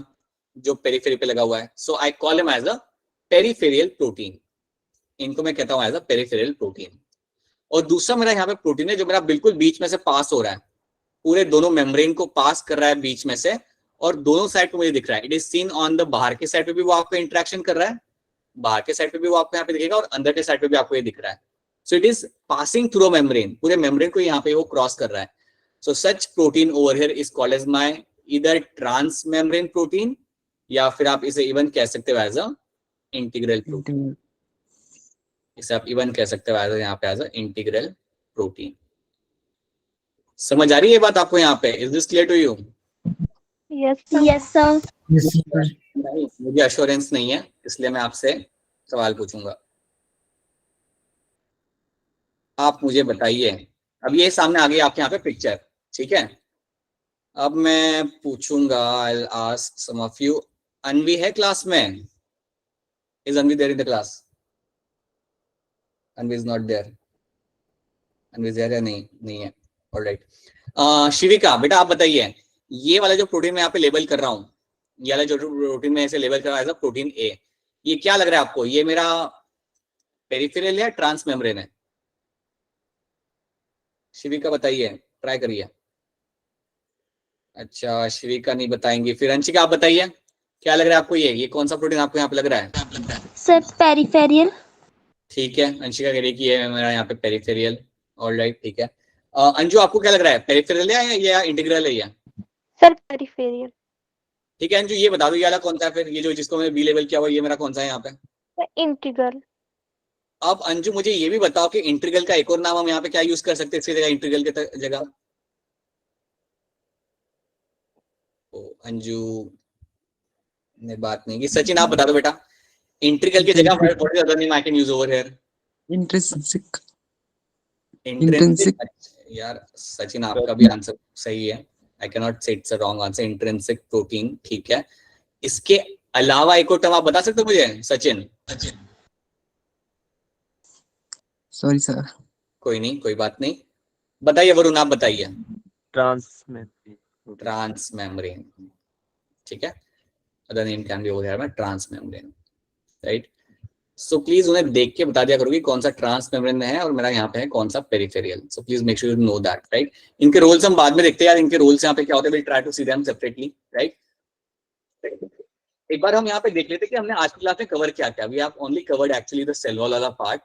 जो पेरिफेरी पे लगा हुआ है, so I call him as a peripheral protein. इनको मैं कहता हूं एज अ पेरिफेरियल प्रोटीन। और दूसरा मेरा यहाँ पे प्रोटीन है जो मेरा बिल्कुल बीच में से पास हो रहा है, पूरे दोनों मेम्ब्रेन को पास कर रहा है बीच में से, और दोनों साइड पे मुझे दिख रहा है। It is seen on the बाहर के साइड पे भी वो आपको इंटरेक्शन कर रहा है, बाहर के साइड पे भी वो आपको यहाँ पे दिखेगा, और अंदर के साइड पे भी आपको ये दिख रहा है। So it is passing through membrane, पूरे मेम्ब्रेन को यहाँ पे वो क्रॉस कर रहा है। So such protein over here is called as my either transmembrane protein, या फिर आप इसे इवन कह सकते हो एज अ इंटीग्रल प्रोटीन। इसे आप इवन कह सकते हो एज अ यहाँ पे एज अ इंटीग्रल प्रोटीन। समझ आ रही है ये बात आपको यहाँ पे? Is this clear to you? Yes sir. नहीं, मुझे अश्योरेंस नहीं है, इसलिए मैं आपसे सवाल पूछूंगा। आप मुझे बताइए, अब ये सामने आ गई आपके यहाँ पे पिक्चर, ठीक है। अब मैं पूछूंगा, I will ask some of you. Anvi है क्लास में? Is Anvi there in the class? Anvi is not there. अनविजर नहीं है। ऑलराइट, शिविका बेटा आप बताइए, ये वाला जो प्रोटीन मैं यहाँ पे लेबल कर रहा हूँ, ये वाला जो प्रोटीन में ऐसे लेबल कर रहा है प्रोटीन ए, ये क्या लग रहा है आपको? ये मेरा पेरिफेरल या ट्रांस मेम्ब्रेन है? शिविका बताइए, ट्राई करिए। अच्छा शिविका नहीं बताएंगे, फिर अंशिका आप बताइए क्या लग रहा है आपको? ये कौन सा प्रोटीन आपको यहाँ पे लग रहा है? Sir peripheral. ठीक है, अंशिका कह रही कि ये मेरा यहाँ पे पेरिफेरियल। ऑलराइट ठीक है। अंजू आपको क्या लग रहा है, पेरिफेरल है या इंटीग्रल है? ये सर पेरिफेरियल। ठीक है अंजू, ये बता दो ये वाला कौन सा है फिर, ये जो जिसको मैंने बी लेवल किया हुआ, ये मेरा कौन सा है यहाँ पे? इंटीग्रल। अब अंजू मुझे ये भी बताओ कि इंटीग्रल का एक और नाम हम यहाँ पे क्या यूज कर सकते हैं इसकी जगह, इंटीग्रल के जगह? अंजू ने बात नहीं की। सचिन आप बता दो बेटा, इंटीग्रल की जगह what is the other name I can use over here? Intrinsic. Intrinsic. यार सचिन आपका भी आंसर सही है, आई कैन नॉट से it's a wrong answer, intrinsic protein. ठीक है, इसके अलावा एक और टर्म आप बता सकते हो मुझे सचिन? Sorry sir. कोई नहीं, कोई बात नहीं, बताइए वरुण आप बताइए। ट्रांसमेम्ब्रेन। ट्रांस मेम्ब्रेन, ठीक है, other name can be over here में transmembrane, right. So please उन्हें देख के बता दिया करो कि कौन सा ट्रांस मेम्ब्रेन है और मेरा यहाँ पे है कौन सा peripheral. So please make sure you know that, right. इनके रोल्स हम बाद में देखते हैं यार, इनके रोल्स यहाँ पे क्या होते हैं, will try to see them separately, right. एक बार हम यहाँ पे देख लेते हैं कि हमने आज की क्लास में कवर क्या किया। We have only covered actually the cell wall वाला part,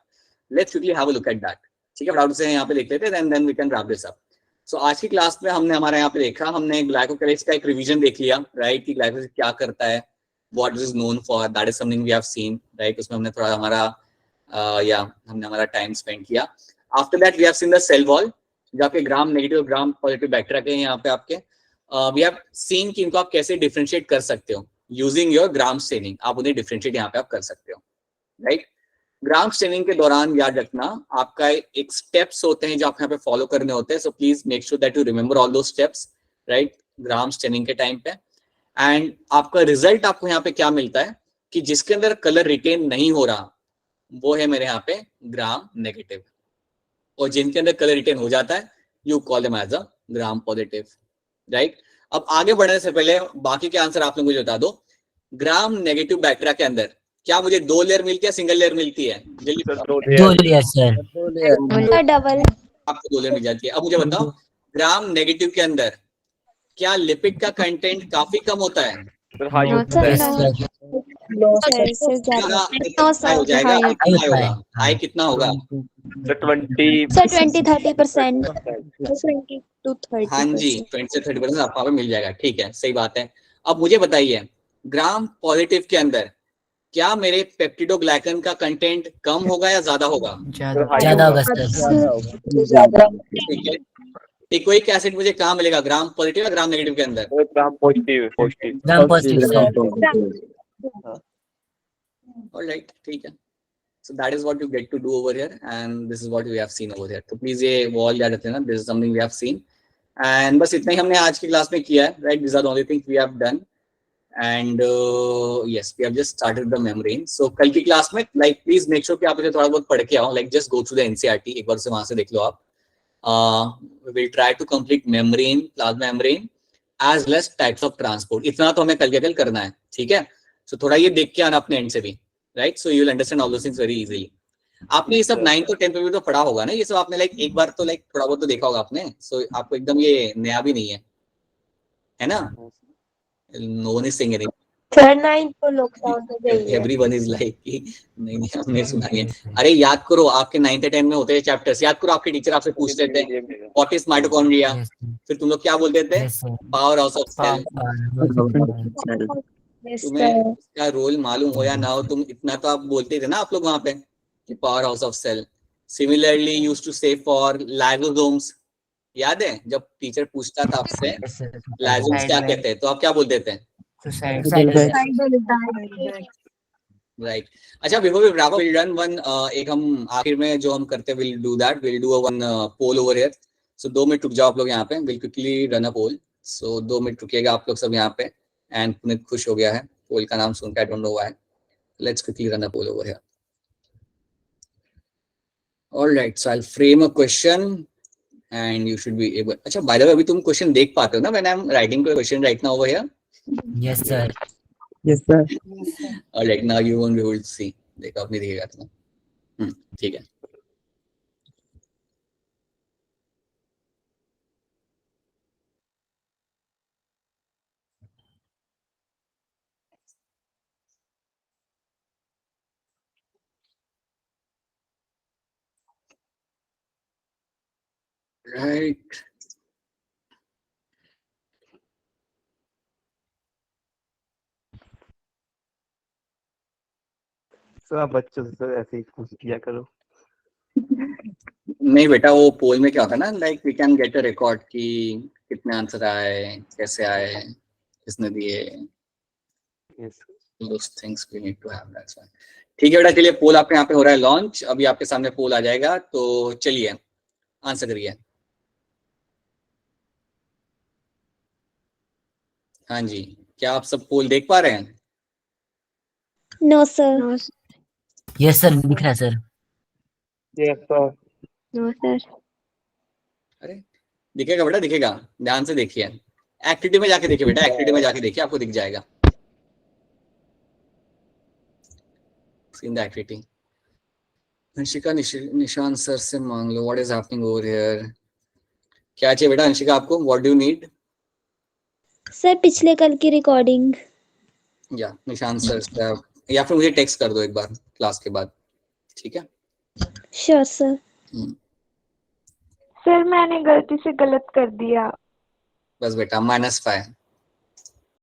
let's quickly have a look at that, ठीक है। फटाफट से यहाँ पे देख लेते हैं, then we can wrap this up. So आज की क्लास में हमने हमारे यहाँ पे देखा, हमने ग्लाइकोकैलिक्स का एक रिवीजन देख लिया, राइट, कि ग्लाइकोकैलिक्स क्या करता है, what is known for, that is something we have seen, right. उसमें हमने थोड़ा हमारा हमने हमारा टाइम स्पेंड किया। After that we have seen the cell wall, जो आपके gram negative gram positive bacteria के यहाँ पे आपके वी हैव सीन कि इनको आप कैसे डिफरेंशिएट कर सकते हो यूजिंग योर ग्राम स्टेनिंग। आप उन्हें डिफरेंशिएट यहाँ पे आप कर सकते हो, राइट। ग्राम स्टेनिंग के दौरान याद रखना आपका एक स्टेप्स होते हैं जो आपको यहाँ पे फॉलो करने होते हैं। So please make sure that you remember all दो स्टेप्स, राइट, ग्राम स्टेनिंग के टाइम पे। एंड आपका रिजल्ट आपको यहाँ पे क्या मिलता है कि जिसके अंदर कलर रिटेन नहीं हो रहा वो है मेरे यहाँ पे ग्राम नेगेटिव, और जिनके अंदर कलर रिटेन हो जाता है you call them as a gram positive, right. अब आगे बढ़ने से पहले बाकी के आंसर आप लोग मुझे बता दो, ग्राम नेगेटिव बैक्टीरिया के अंदर क्या मुझे 2 लेयर मिलती है, सिंगल लेयर मिलती है? जल्दी बताओ। 2 लेयर सर। डबल। आपको 2 लेयर मिल जाती है। अब मुझे बताओ ग्राम नेगेटिव के अंदर क्या लिपिड का कंटेंट काफी कम होता है? हाई होता है। हो जाएगा, कितना होगा? हाई कितना होगा? 20-30%। हाँ जी, 20 से 30% आपको यहाँ पे मिल जाएगा, ठीक है, सही बात है। अब मुझे बताइए ग्राम पॉजिटिव के अंदर क्या मेरे पेप्टिडोग्लाइकन का कंटेंट कम होगा या ज्यादा होगा? ज्यादा होगा सर। ठीक है, टिकोइक एसिड मुझे कहाँ मिलेगा, ग्राम पॉजिटिव या ग्राम नेगेटिव के अंदर? Gram positive gram positive sir. Alright, ठीक है। So that is what you get to do over here, and this is what we have seen over here. तो प्लीज ये वॉल याद रखना, this is something we have seen, and बस इतना ही हमने आज की क्लास में किया है, right? These are the only things we have done, and yes, we have just started the membrane. So कल की क्लास में like please make sure कि आप इसे थोड़ा बहुत पढ़ के आओ, like just go through the NCERT, एक बार से वहां से देख लो आप. We will try to complete membrane, plasma membrane, as well as types of transport. इतना तो हमें कल के कल करना है, ठीक है? So थोड़ा ये देख के आना अपने एंड से भी, right. So you will understand all those things very easily. आपने ये सब 9th और 10th में भी तो पढ़ा होगा ना, ये सब आपने लाइक एक बार तो लाइक थोड़ा बहुत तो देखा होगा आपने। सो आपको एकदम ये नया भी नहीं है ना? No one is saying anything. Sir 9th को लॉकडाउन हो गई है। एवरीवन इज लाइक नहीं हमने सुना है। अरे याद करो आपके 9th और 10th में होते हैं चैप्टर्स, याद करो आपके टीचर आपसे पूछते थे व्हाट इज माइटोकॉन्ड्रिया, फिर तुम लोग क्या बोलते थे? Power house of cell. तुम्हें इसका रोल मालूम हो या ना हो, तुम इतना तो आप बोलते थे ना आप लोग वहां पे कि power house of cell. Similarly used to say for lysosomes, याद है जब टीचर पूछता था आपसे लाइसोसोम्स क्या कहते हैं तो आप क्या बोलते थे? राइट। अच्छा before we wrap up will run one, एक हम आखिर में जो हम करते हैं will do that, will do a one poll over here. So 2 minute रुक जाओ आप लोग यहाँ पे, will quickly run a poll. So 2 minute रुकिएगा आप लोग सब यहाँ पे। एंड पुनीत खुश हो गया है पोल का नाम सुनकर, I don't know why. Let's quickly run the poll over here. All right, so I'll frame a question and you should be able. अच्छा, by the way, अभी तुम क्वेश्चन देख पाते हो ना when I'm writing the question right now over here? Yes, sir. Yes, sir. All right, now you won't be able to see. देखो, अब नहीं दिखेगा तुम्हें। ठीक है। Right. सर आप बच्चों से सर ऐसे ही पूछ किया करो। नहीं बेटा, वो पोल में क्या होता है ना, like we can get a record कि कितने आंसर आए, कैसे आए, किसने दिए, Yes. those things we need to have, that's why. ठीक है बेटा, चलिए पोल आपके यहाँ पे हो रहा है लॉन्च। अभी आपके सामने पोल आ जाएगा, तो चलिए आंसर करिए। हाँ जी, क्या आप सब पोल देख पा रहे हैं? No sir. Yes, sir. दिख रहा है sir. Yes, sir. No sir. अरे दिखेगा बेटा, दिखेगा, ध्यान से देखिए। एक्टिविटी में जाके देखिए बेटा, एक्टिविटी में जाके देखिए, आपको दिख जाएगा। इन द एक्टिविटी अंशिका निशान सर से मांग लो, what is happening over here. क्या चाहिए बेटा अंशिका आपको, what do you need? Sir पिछले कल की रिकॉर्डिंग। या निशान सर से या फिर मुझे टेक्स्ट कर दो एक बार क्लास के बाद, ठीक है? Sure sir. सर मैंने गलती से गलत कर दिया। बस बेटा -5